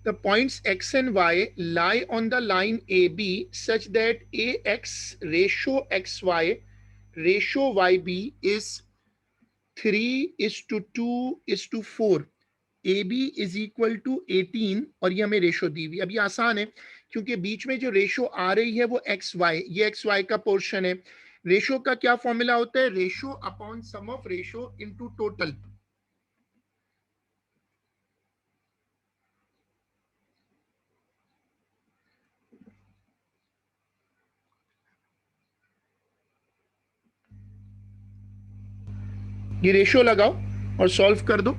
the points x and y lie on the line AB such that AX ratio XY ratio YB is 3:2:4, AB is equal to 18 और ये हमें रेशो दी हुई। अब ये आसान है क्योंकि बीच में जो रेशो आ रही है वो एक्स वाई, ये एक्स वाई का पोर्शन है। रेशो का क्या फॉर्मूला होता है? Ratio upon sum of ratio into total. ये रेशो लगाओ और सॉल्व कर दो।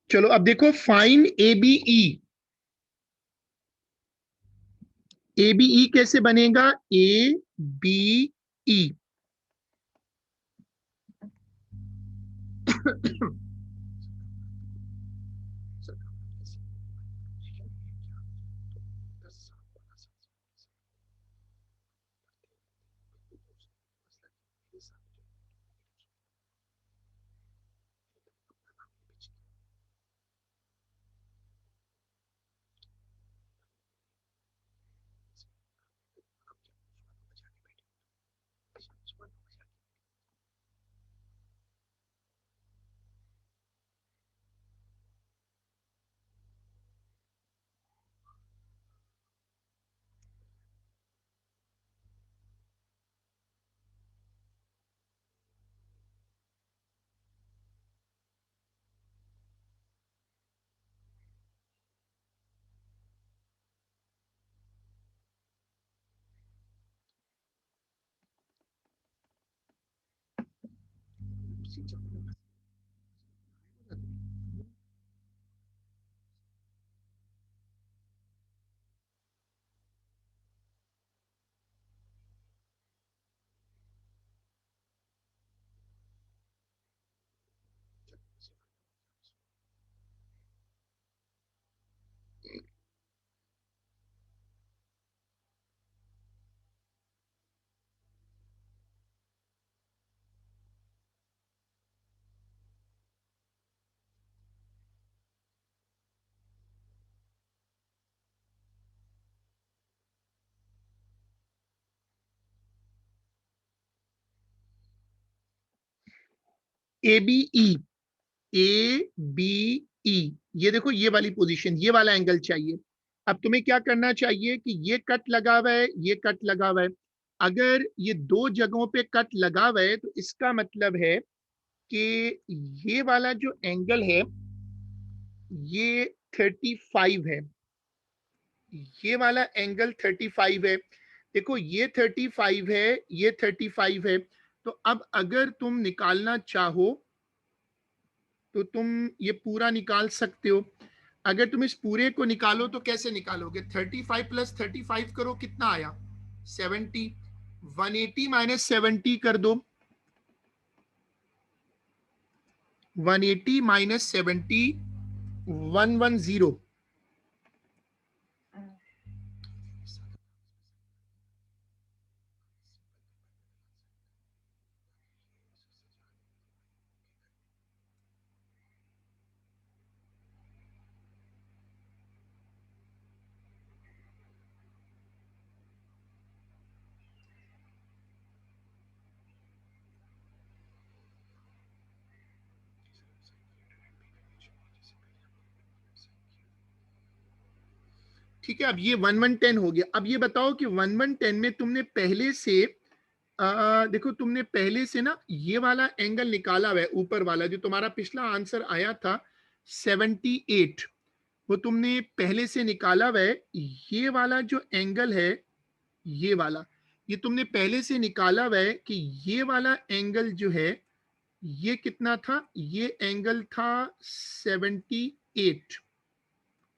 चलो अब देखो, फाइन ABE। ABE कैसे बनेगा? ABE ABE ABE, ये देखो, ये वाली पोजीशन, ये वाला एंगल चाहिए। अब तुम्हें क्या करना चाहिए कि ये कट लगा हुआ है, ये कट लगा हुआ है। अगर ये दो जगहों पे कट लगा हुआ है तो इसका मतलब है कि ये वाला जो एंगल है ये 35 है, ये वाला एंगल 35 है। देखो ये 35 है, ये 35 है। तो अब अगर तुम निकालना चाहो तो तुम ये पूरा निकाल सकते हो। अगर तुम इस पूरे को निकालो तो कैसे निकालोगे? 35 प्लस 35 करो, कितना आया? 70। 180 माइनस 70 कर दो। 180 माइनस 70, 110। ठीक है, अब ये 1110 हो गया। अब ये बताओ कि 1110 में तुमने पहले से देखो, तुमने पहले से ना ये वाला एंगल निकाला हुआ है, ऊपर वाला जो तुम्हारा पिछला आंसर आया था 78, वो तुमने पहले से निकाला हुआ है। ये वाला जो एंगल है, ये वाला, ये तुमने पहले से निकाला हुआ है कि ये वाला एंगल जो है ये कितना था? ये एंगल था 78।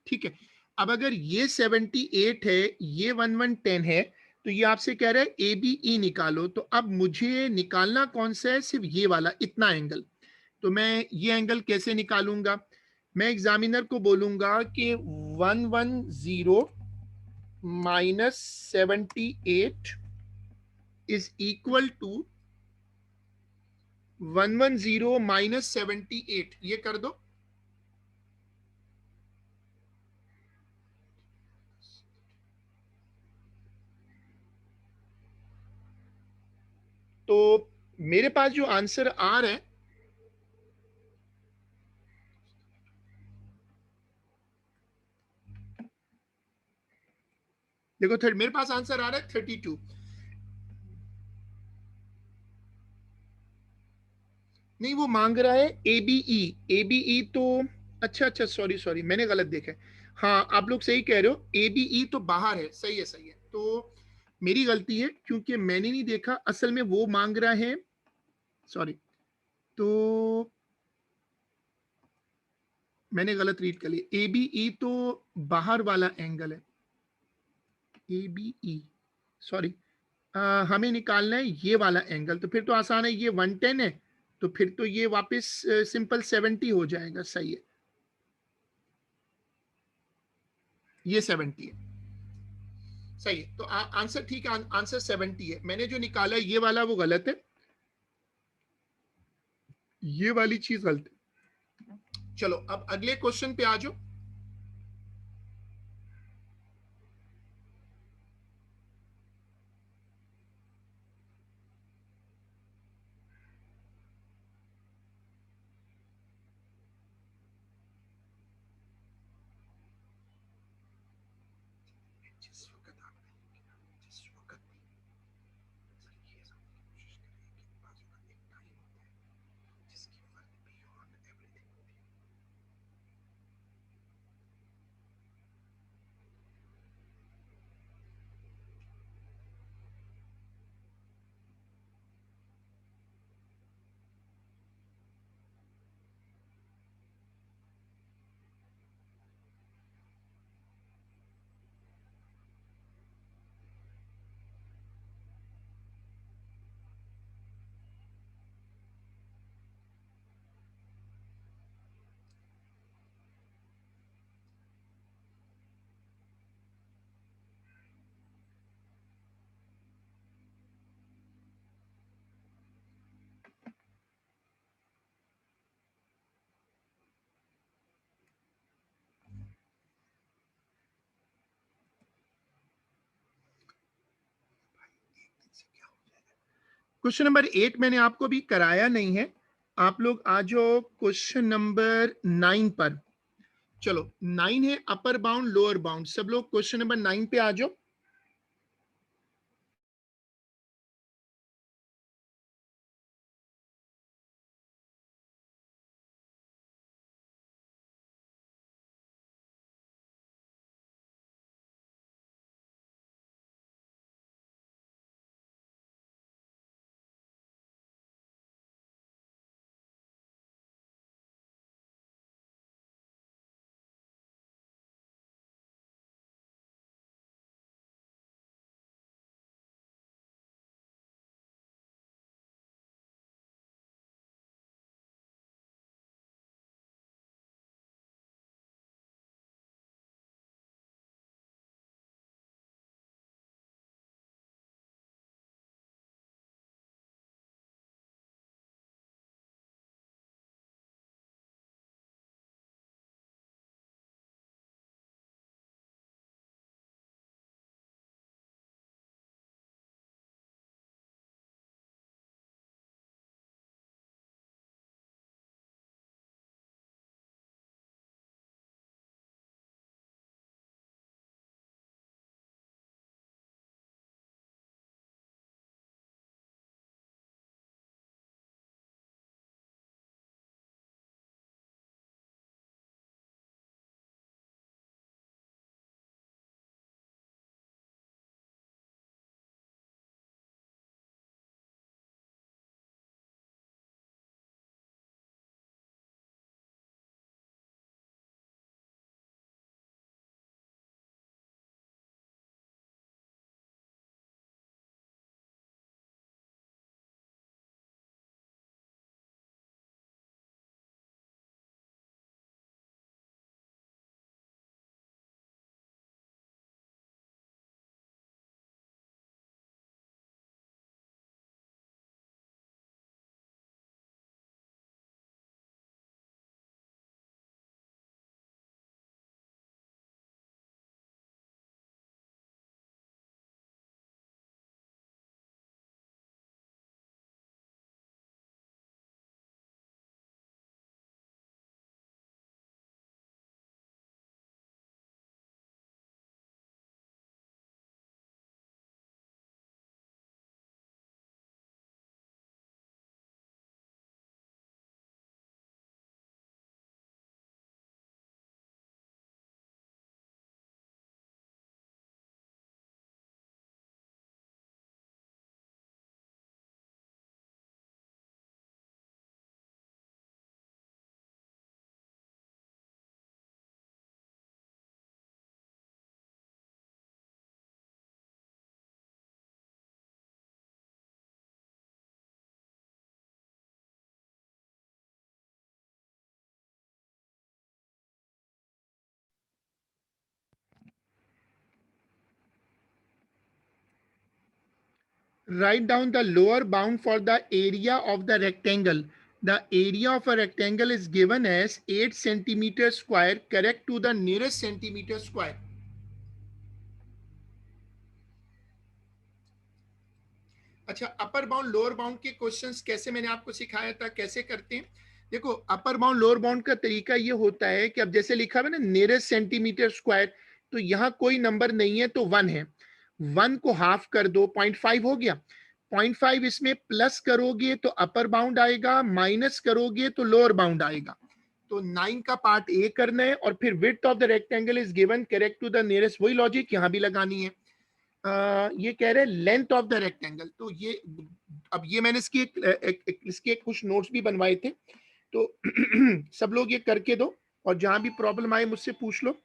ठीक है, अब अगर ये 78 है, ये 1110 है, तो ये आपसे कह रहा है ABE निकालो। तो अब मुझे निकालना कौन सा है? सिर्फ ये वाला, इतना एंगल। तो मैं ये एंगल कैसे निकालूंगा? मैं एग्जामिनर को बोलूंगा कि 110 minus 78 is equal to 110 minus 78, ये कर दो। तो मेरे पास जो आंसर आ रहा है, देखो मेरे पास आंसर आ रहा है 32। नहीं, वो मांग रहा है ABE। ABE तो, अच्छा अच्छा, सॉरी सॉरी, मैंने गलत देखा है। हाँ, आप लोग सही कह रहे हो, ABE तो बाहर है, सही है सही है। तो मेरी गलती है क्योंकि मैंने नहीं देखा, असल में वो मांग रहा है, सॉरी, तो मैंने गलत रीड कर लिया। ए बी ई तो बाहर वाला एंगल है, ए बी ई, सॉरी, हमें निकालना है ये वाला एंगल, तो फिर तो आसान है, ये 110 है, तो फिर तो ये वापस सिंपल 70 हो जाएगा, सही है, ये 70 है, सही है। तो आंसर ठीक है, आंसर 70 है। मैंने जो निकाला ये वाला वो गलत है, ये वाली चीज गलत है। चलो अब अगले क्वेश्चन पे आ जाओ। जिस वक्त आप जिस वक्त भी ये समझने की कोशिश करें कि बाजू का एक टाइम होता है जिसकी वर्थ बियॉन्ड एवरीथिंग होती है। क्वेश्चन नंबर 8 मैंने आपको भी कराया नहीं है, आप लोग आ जाओ क्वेश्चन नंबर 9 पर। चलो 9 है अपर बाउंड लोअर बाउंड, सब लोग क्वेश्चन नंबर 9 पे आ जाओ। Write down the lower bound for the area of the rectangle. The area of a rectangle is given as 8 centimeters square. Correct to the nearest centimeter square. अच्छा, अपर बाउंड लोअर बाउंड के क्वेश्चंस कैसे मैंने आपको सिखाया था, कैसे करते हैं। देखो, अपर बाउंड लोअर बाउंड का तरीका ये होता है कि अब जैसे लिखा हुआ है ना नियरेस्ट सेंटीमीटर स्क्वायर, तो यहाँ कोई नंबर नहीं है तो 1 है, 1 को हाफ कर दो, 0.5 हो गया। 0.5 इसमें प्लस करोगे तो अपर बाउंड आएगा, माइनस करोगे तो लोअर बाउंड आएगा। तो 9 का पार्ट ए करना है, और फिर width of the rectangle is given, correct to the nearest, वही लॉजिक यहाँ भी लगानी है। ये कह रहे हैं लेंथ ऑफ द रेक्टेंगल, तो ये अब ये मैंने इसके कुछ नोट्स भी बनवाए थे, तो सब लोग ये करके दो, और जहां भी प्रॉब्लम आए मुझसे पूछ लो।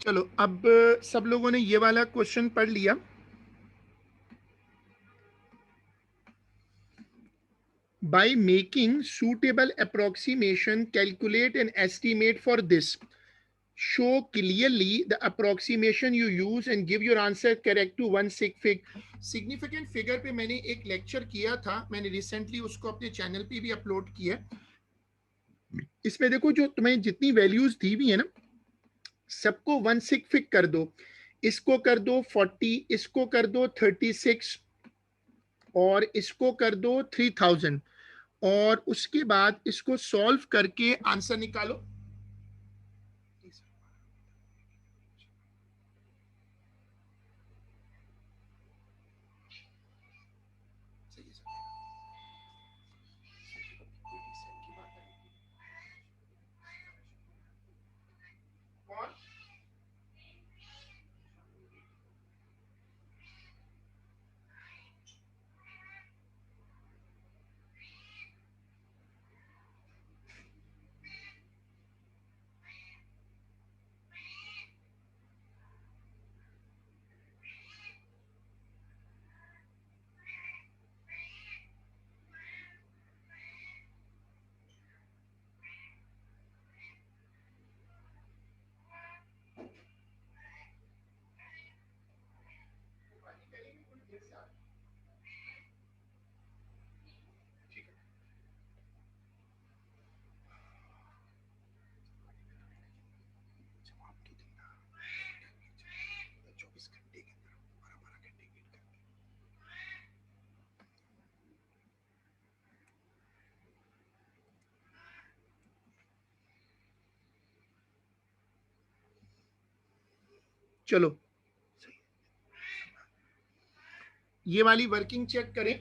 चलो अब सब लोगों ने ये वाला क्वेश्चन पढ़ लिया। By making suitable approximation, calculate an estimate for this. Show clearly the approximation you use and give your answer correct to one sig fig. Significant figure पे मैंने एक लेक्चर किया था, मैंने रिसेंटली उसको अपने चैनल पे भी अपलोड किया। इसमें देखो जो तुम्हें जितनी वैल्यूज दी हुई है ना, सबको वन सिग फिग कर दो। इसको कर दो 40, इसको कर दो 36 और इसको कर दो 3000 और उसके बाद इसको सॉल्व करके आंसर निकालो। चलो ये वाली वर्किंग चेक करें।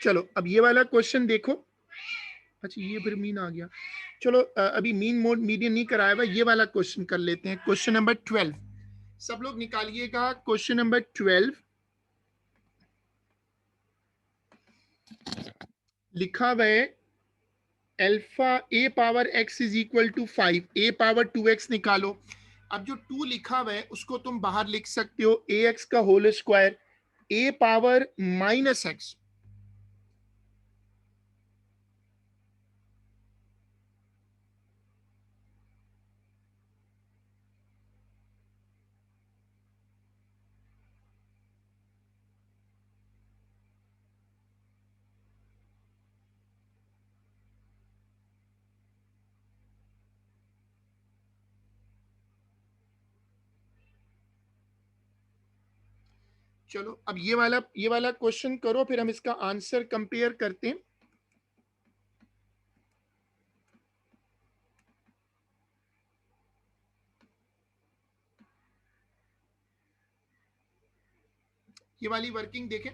चलो अब ये वाला क्वेश्चन देखो। अच्छा ये फिर मीन आ गया। चलो अभी मीन मोड मीडियन नहीं कराया हुआ, ये वाला क्वेश्चन कर लेते हैं। क्वेश्चन नंबर 12 सब लोग निकालिएगा। क्वेश्चन नंबर 12 लिखा हुआ है alpha a power x is equal to 5, a power 2x निकालो। अब जो 2 लिखा हुआ है उसको तुम बाहर लिख सकते हो ए एक्स का होल स्क्वायर, ए पावर माइनस एक्स चलो अब ये वाला क्वेश्चन करो, फिर हम इसका आंसर कंपेयर करते हैं। ये वाली वर्किंग देखें।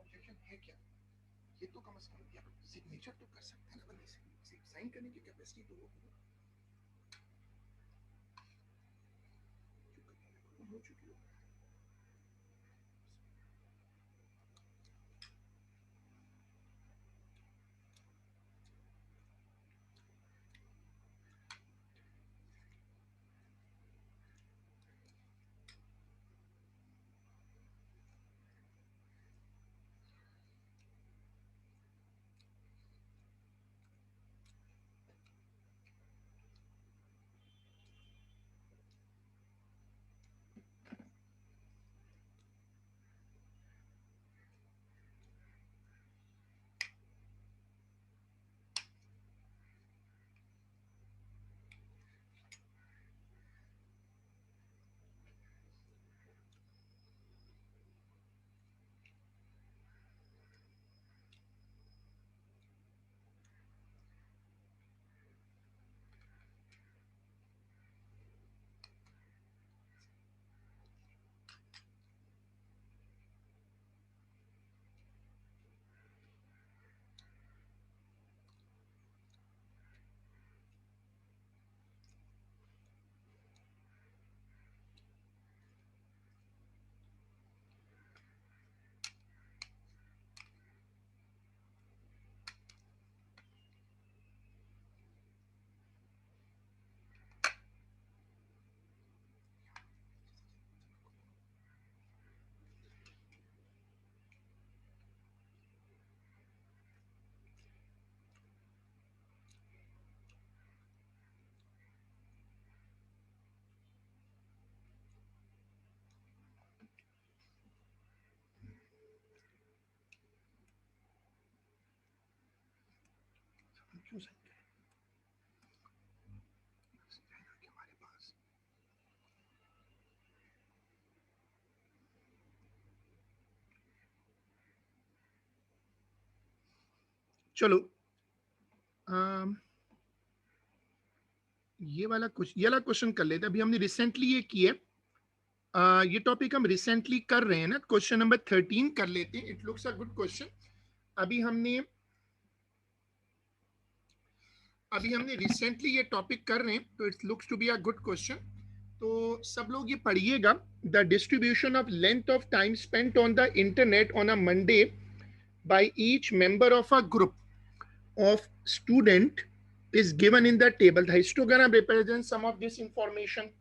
ऑब्जेक्शन है क्या? ये तो कम से कम सिग्नेचर तो कर सकते हैं ना बंदे से, साइन करने की कैपेसिटी तो होगी ना, हो चुकी हो। क्यों साइन करें कि हमारे पास। चलो ये वाला क्वेश्चन कर लेते हैं। अभी हमने रिसेंटली ये किया है, ये टॉपिक हम रिसेंटली कर रहे हैं ना। क्वेश्चन नंबर 13 कर लेते हैं, it looks a good question. अभी हमने अभी हमने रिसेंटली ये टॉपिक कर रहे हैं, तो it looks to be a good question. तो सब लोग ये पढ़िएगा। The distribution of length of time spent on the internet on a Monday by each member of a group of student is given in the table. The histogram represents some of this information.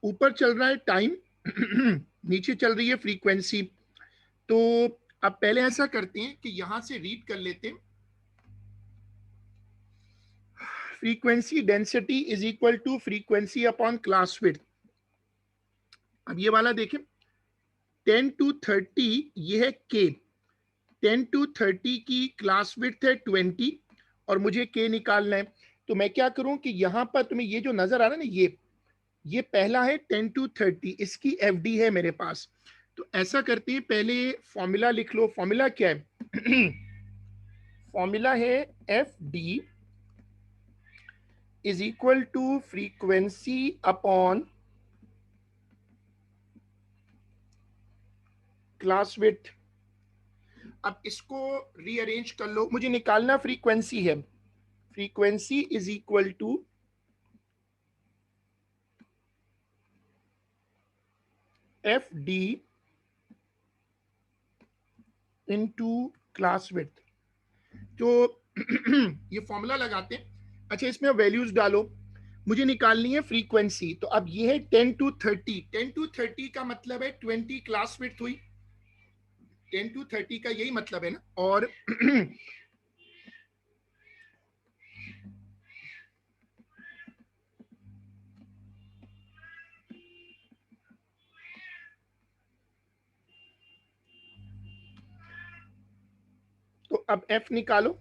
ऊपर चल रहा है टाइम, नीचे चल रही है फ्रीक्वेंसी। तो अब पहले ऐसा करते हैं कि यहां से रीड कर लेते हैं, frequency density is equal to frequency upon class width. अब ये वाला देखें, 10 to 30 ये है के, 10 to 30 की क्लास विड्थ है 20 और मुझे के निकालना है। तो मैं क्या करूं कि यहां पर तुम्हें ये जो नजर आ रहा है ना, ये पहला है 10 to 30, इसकी एफ डी है मेरे पास। तो ऐसा करते हैं, पहले फॉर्मूला लिख लो। फॉर्मूला क्या है? फॉर्मूला है F D is equal to frequency upon class width. अब इसको रीअरेंज कर लो, मुझे निकालना फ्रीक्वेंसी है। Frequency is equal to F D into class width. तो ये फॉर्मूला लगाते हैं। अच्छा, इसमें वैल्यूज डालो, मुझे निकालनी है फ्रीक्वेंसी। तो अब ये है 10 to 30, 10 to 30 का मतलब है 20 क्लास विड्थ हुई, 10 to 30 का यही मतलब है ना। और तो अब एफ निकालो।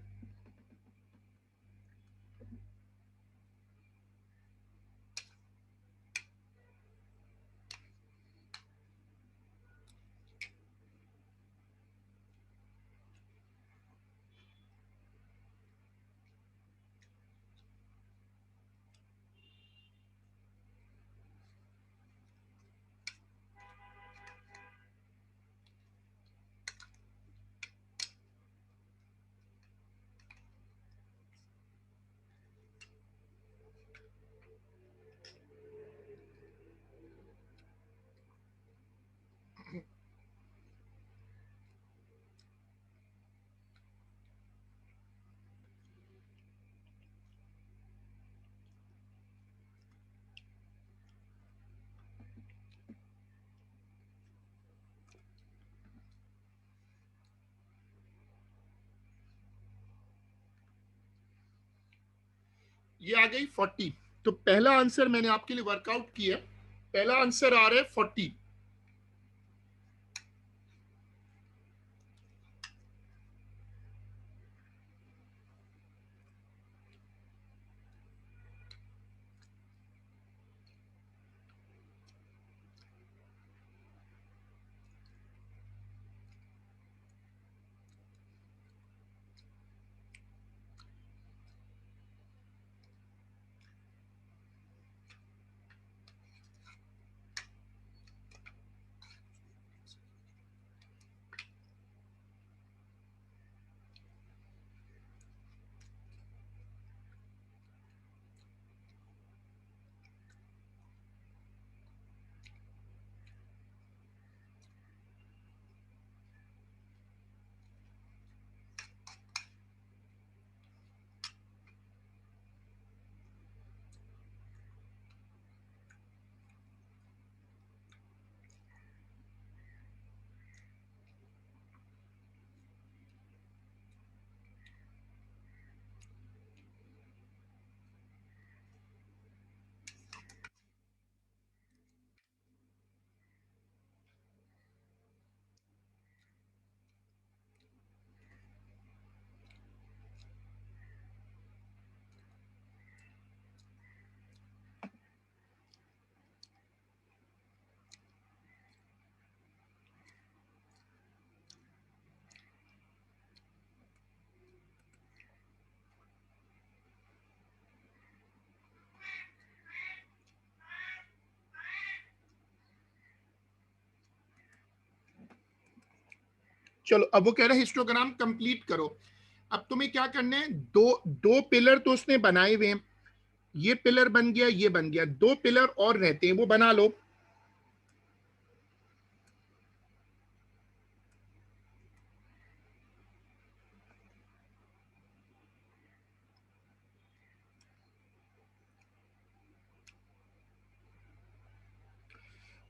ये आ गई 40। तो पहला आंसर मैंने आपके लिए वर्कआउट किया, पहला आंसर आ रहा है 40। चलो, अब वो कह रहा है हिस्टोग्राम कंप्लीट करो। अब तुम्हें क्या करना है, दो दो पिलर तो उसने बनाए हुए हैं, ये पिलर बन गया, ये बन गया, दो पिलर और रहते हैं, वो बना लो।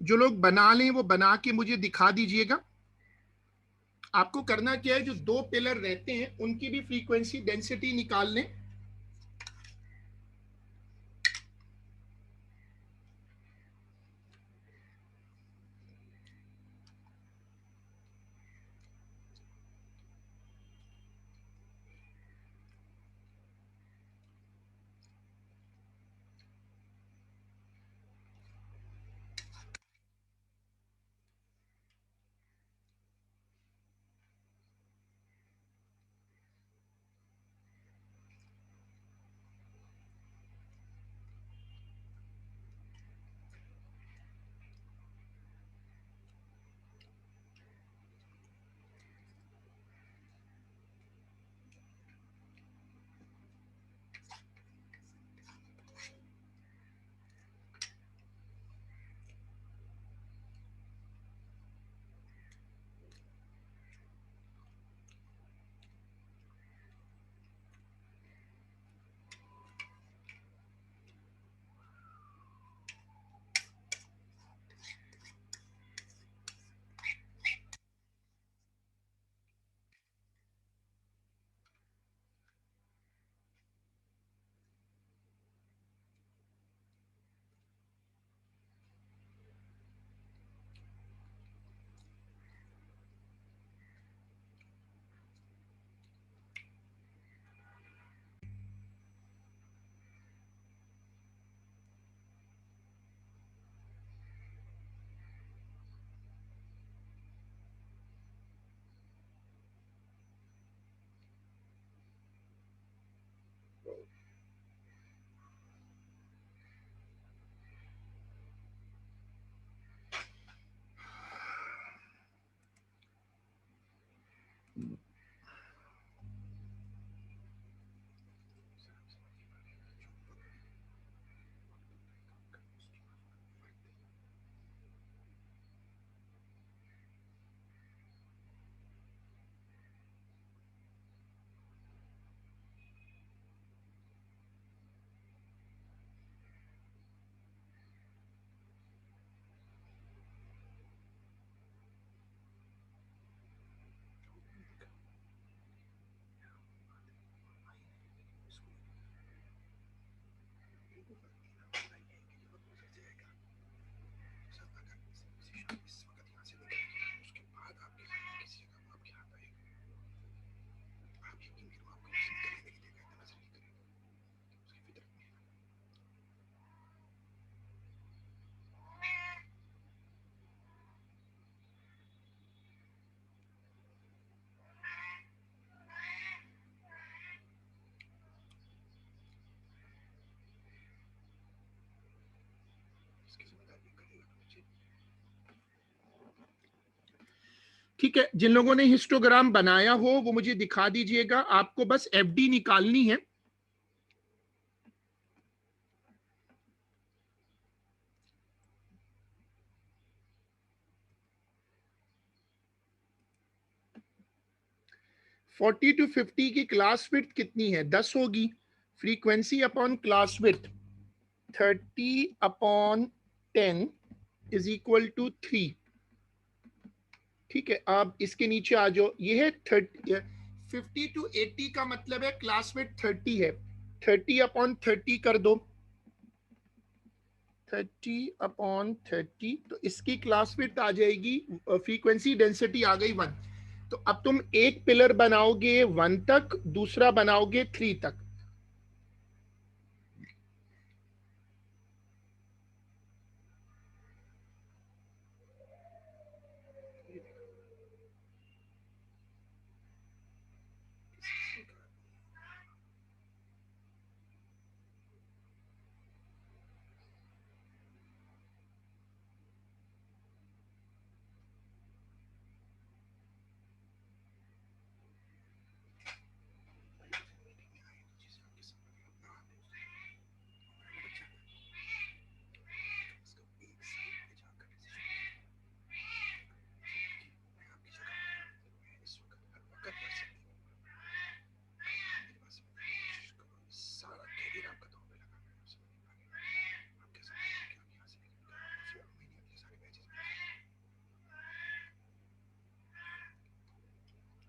जो लोग बना लें वो बना के मुझे दिखा दीजिएगा। आपको करना क्या है, जो दो पिलर रहते हैं उनकी भी फ्रीक्वेंसी डेंसिटी निकाल लें। ठीक है, जिन लोगों ने हिस्टोग्राम बनाया हो वो मुझे दिखा दीजिएगा। आपको बस एफडी निकालनी है। फोर्टी टू 50 की क्लास विड्थ कितनी है? 10 होगी। Frequency upon class width 30/10 is equal to 3। ठीक है, आप इसके नीचे आ जाओ। ये है 50 to 80 का मतलब है क्लास विड्थ 30 है। 30/30 कर दो। 30/30, तो इसकी क्लास विड्थ आ जाएगी, फ्रीक्वेंसी डेंसिटी आ गई 1। तो अब तुम एक पिलर बनाओगे 1 तक, दूसरा बनाओगे 3 तक।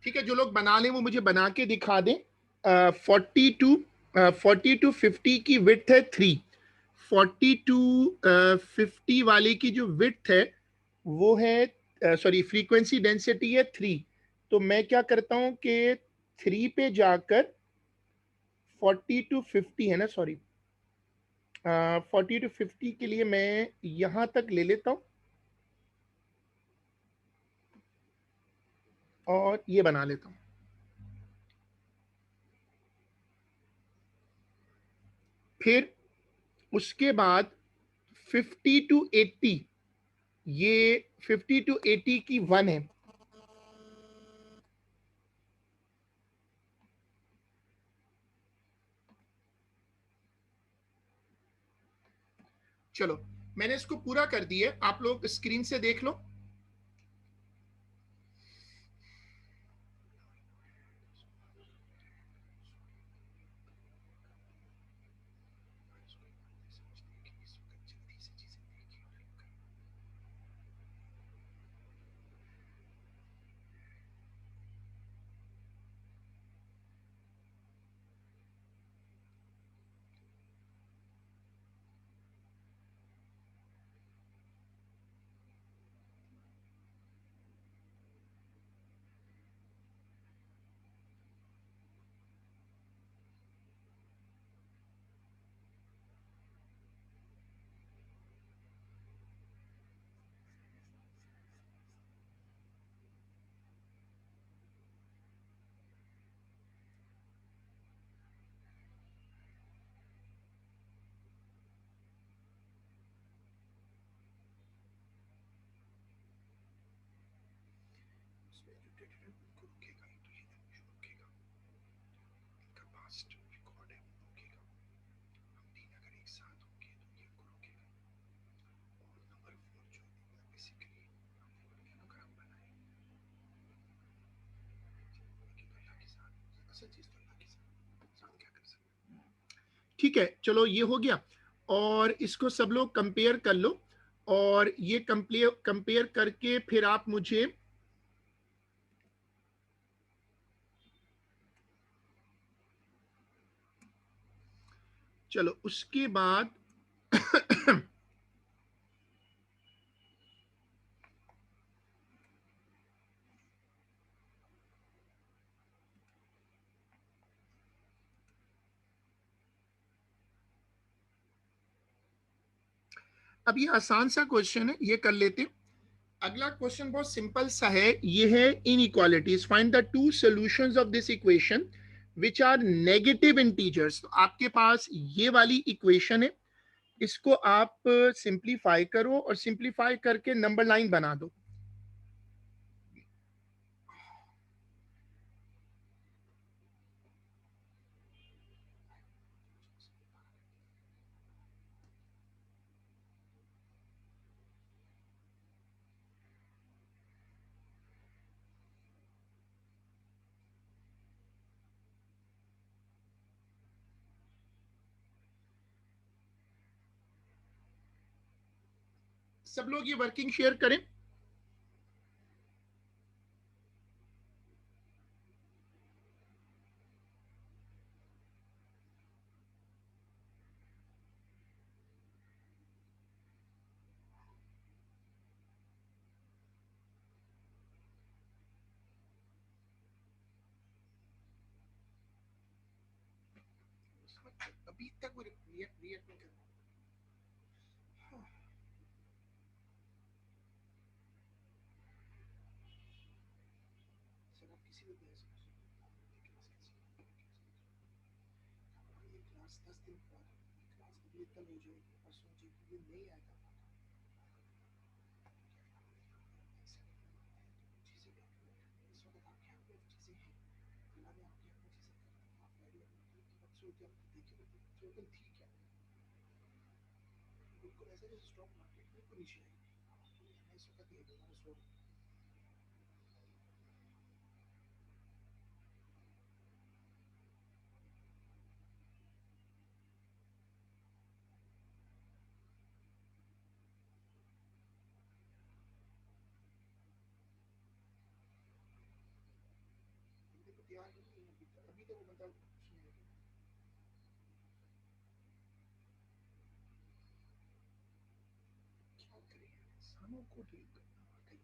ठीक है, जो लोग बना लें वो मुझे बना के दिखा दें। 40 टू 50 की विड्थ है 3। 40 टू 50 वाले की जो विड्थ है वो है, सॉरी, फ्रीक्वेंसी डेंसिटी है 3। तो मैं क्या करता हूं कि 3 पे जाकर 40 टू 50 है ना, सॉरी, 40 टू 50 के लिए मैं यहां तक ले लेता हूं और ये बना लेता हूं। फिर उसके बाद 50 टू 80, ये 50 टू 80 की 1 है। चलो, मैंने इसको पूरा कर दिया, आप लोग स्क्रीन से देख लो। ठीक है, चलो ये हो गया। और इसको सब लोग कंपेयर कर लो, और ये कंपेयर कंपेयर करके फिर आप मुझे चलो उसके बाद अब ये आसान सा क्वेश्चन है, ये कर लेते हैं। अगला क्वेश्चन बहुत सिंपल सा है, ये है inequalities. Find the two solutions of this equation which are negative integers. तो आपके पास ये वाली इक्वेशन है, इसको आप सिंप्लीफाई करो और सिंप्लीफाई करके नंबर लाइन बना दो। सब लोग ये वर्किंग शेयर करें। अभी तक वो रिएक्ट नहीं कर रहा। सर आप किसी भी बहस में ये क्लास 10 दिन बाद क्लास अगले कल हो जाएगी, परसों हो जाएगी, ये नहीं आएगा। चीजें इस वक्त आपके हाथ में चीजें हैं, अल्लाह ने आपके हाथ में चीजें कर दी, आप रेडी हो देखिए, देखिए ठीक है, बिल्कुल ऐसा जैसे स्टॉक मार्केट बिल्कुल नीचे आएगी। मैं इस वक्त ये दोबारा स्टॉक इंसानों को डील करना वाकई।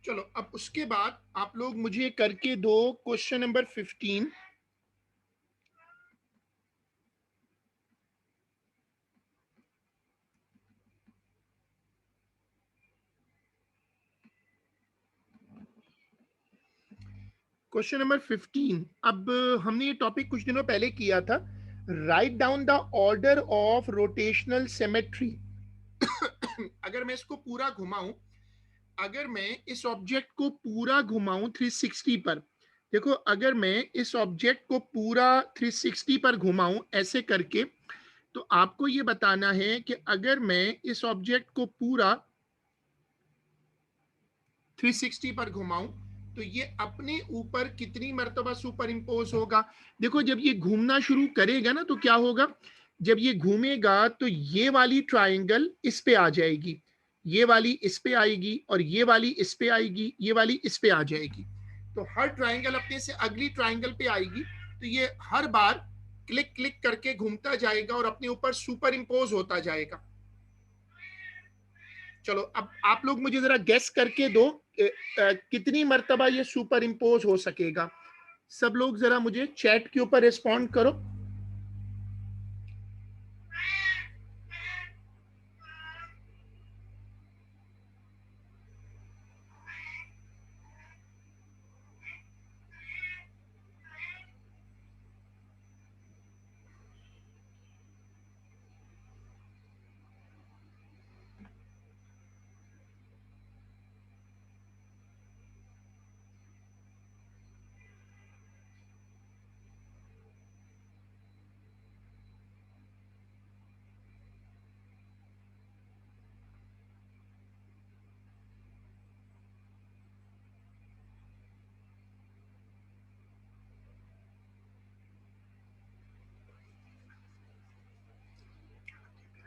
चलो अब उसके बाद आप लोग मुझे करके दो क्वेश्चन नंबर 15। Question number 15। अब हमने ये टॉपिक कुछ दिनों पहले किया था, write down the order of rotational symmetry. अगर मैं इसको पूरा घुमाऊं, अगर मैं इस ऑब्जेक्ट को पूरा घुमाऊं 360 पर, देखो अगर मैं इस ऑब्जेक्ट को पूरा 360 पर घुमाऊं ऐसे करके, तो आपको ये बताना है कि अगर मैं इस ऑब्जेक्ट को पूरा 360 पर घुमाऊं तो ये अपने ऊपर कितनी मर्तबा सुपर इम्पोज होगा। देखो जब ये घूमना शुरू करेगा ना तो क्या होगा, जब ये घूमेगा तो ये वाली ट्राइंगल इस पे आ जाएगी, ये वाली इस पे आएगी, और ये वाली इस पे आएगी, ये वाली इस पे आ जाएगी। तो हर ट्राइंगल अपने से अगली ट्राइंगल पे आएगी, तो ये हर बार क्लिक क्लिक करके घूमता जाएगा और अपने ऊपर सुपर इम्पोज होता जाएगा। चलो अब आप लोग मुझे जरा गेस करके दो कितनी मर्तबा ये सुपर इम्पोज हो सकेगा। सब लोग जरा मुझे चैट के ऊपर रिस्पॉन्ड करो।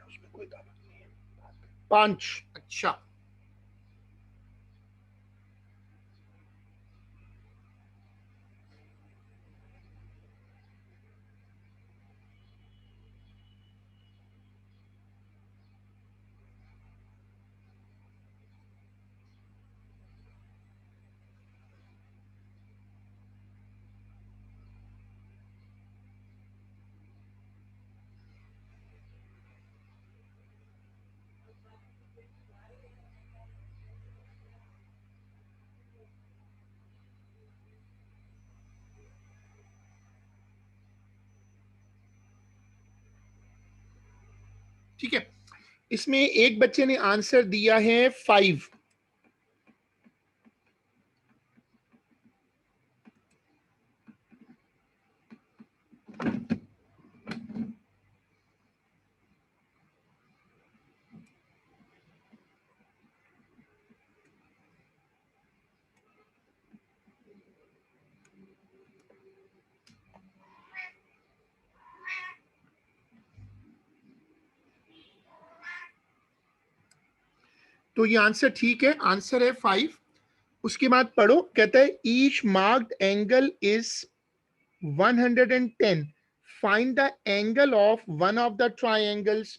उसमें कोई दावत नहीं है। 5। अच्छा, ठीक है, इसमें एक बच्चे ने आंसर दिया है 5। तो ये आंसर ठीक है, आंसर है 5। उसके बाद पढ़ो, कहता है each marked angle is 110, find the angle of one of the triangles.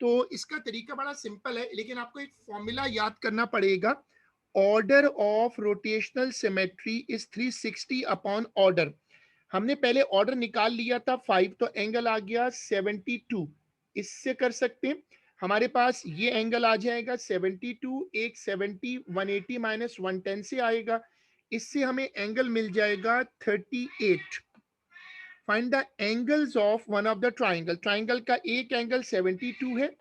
तो इसका तरीका बड़ा सिंपल है, लेकिन आपको एक फॉर्मूला याद करना पड़ेगा। Order of rotational symmetry is 360 upon order. हमने पहले ऑर्डर निकाल लिया था 5, तो एंगल आ गया 72। इससे कर सकते हैं, हमारे पास ये एंगल आ जाएगा 72, एक 70 180 माइनस 110 से आएगा, इससे हमें एंगल मिल जाएगा 38। Find the angles of one of the triangle. Triangle का एक एंगल 72 है,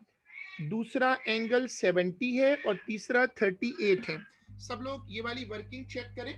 दूसरा एंगल 70 है और तीसरा 38 है। सब लोग ये वाली वर्किंग चेक करें।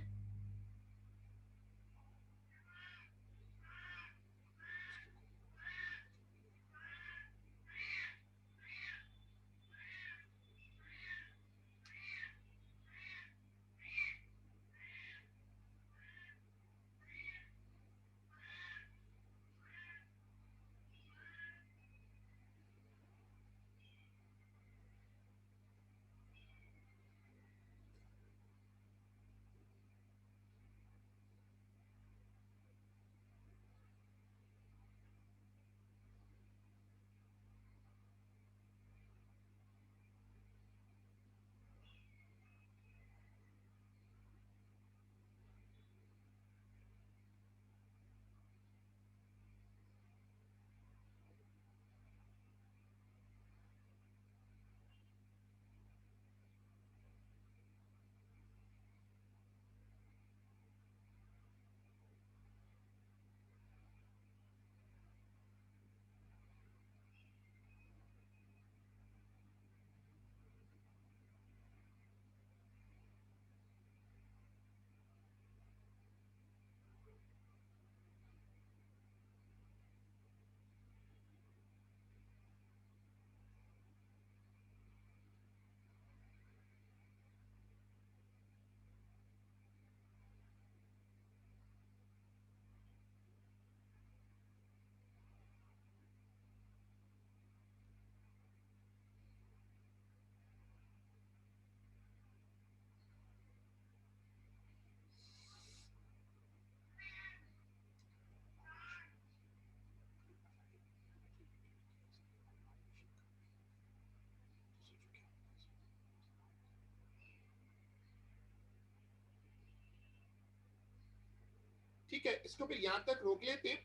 ठीक है, इसको फिर यहाँ तक रोक लेते हैं।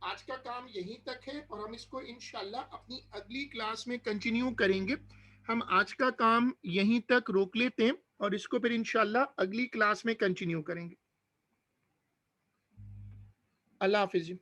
आज का काम यहीं तक है और हम इसको इंशाल्लाह अपनी अगली क्लास में कंटिन्यू करेंगे। हम आज का काम यहीं तक रोक लेते हैं और इसको फिर इंशाल्लाह अगली क्लास में कंटिन्यू करेंगे। अल्लाह हाफिज।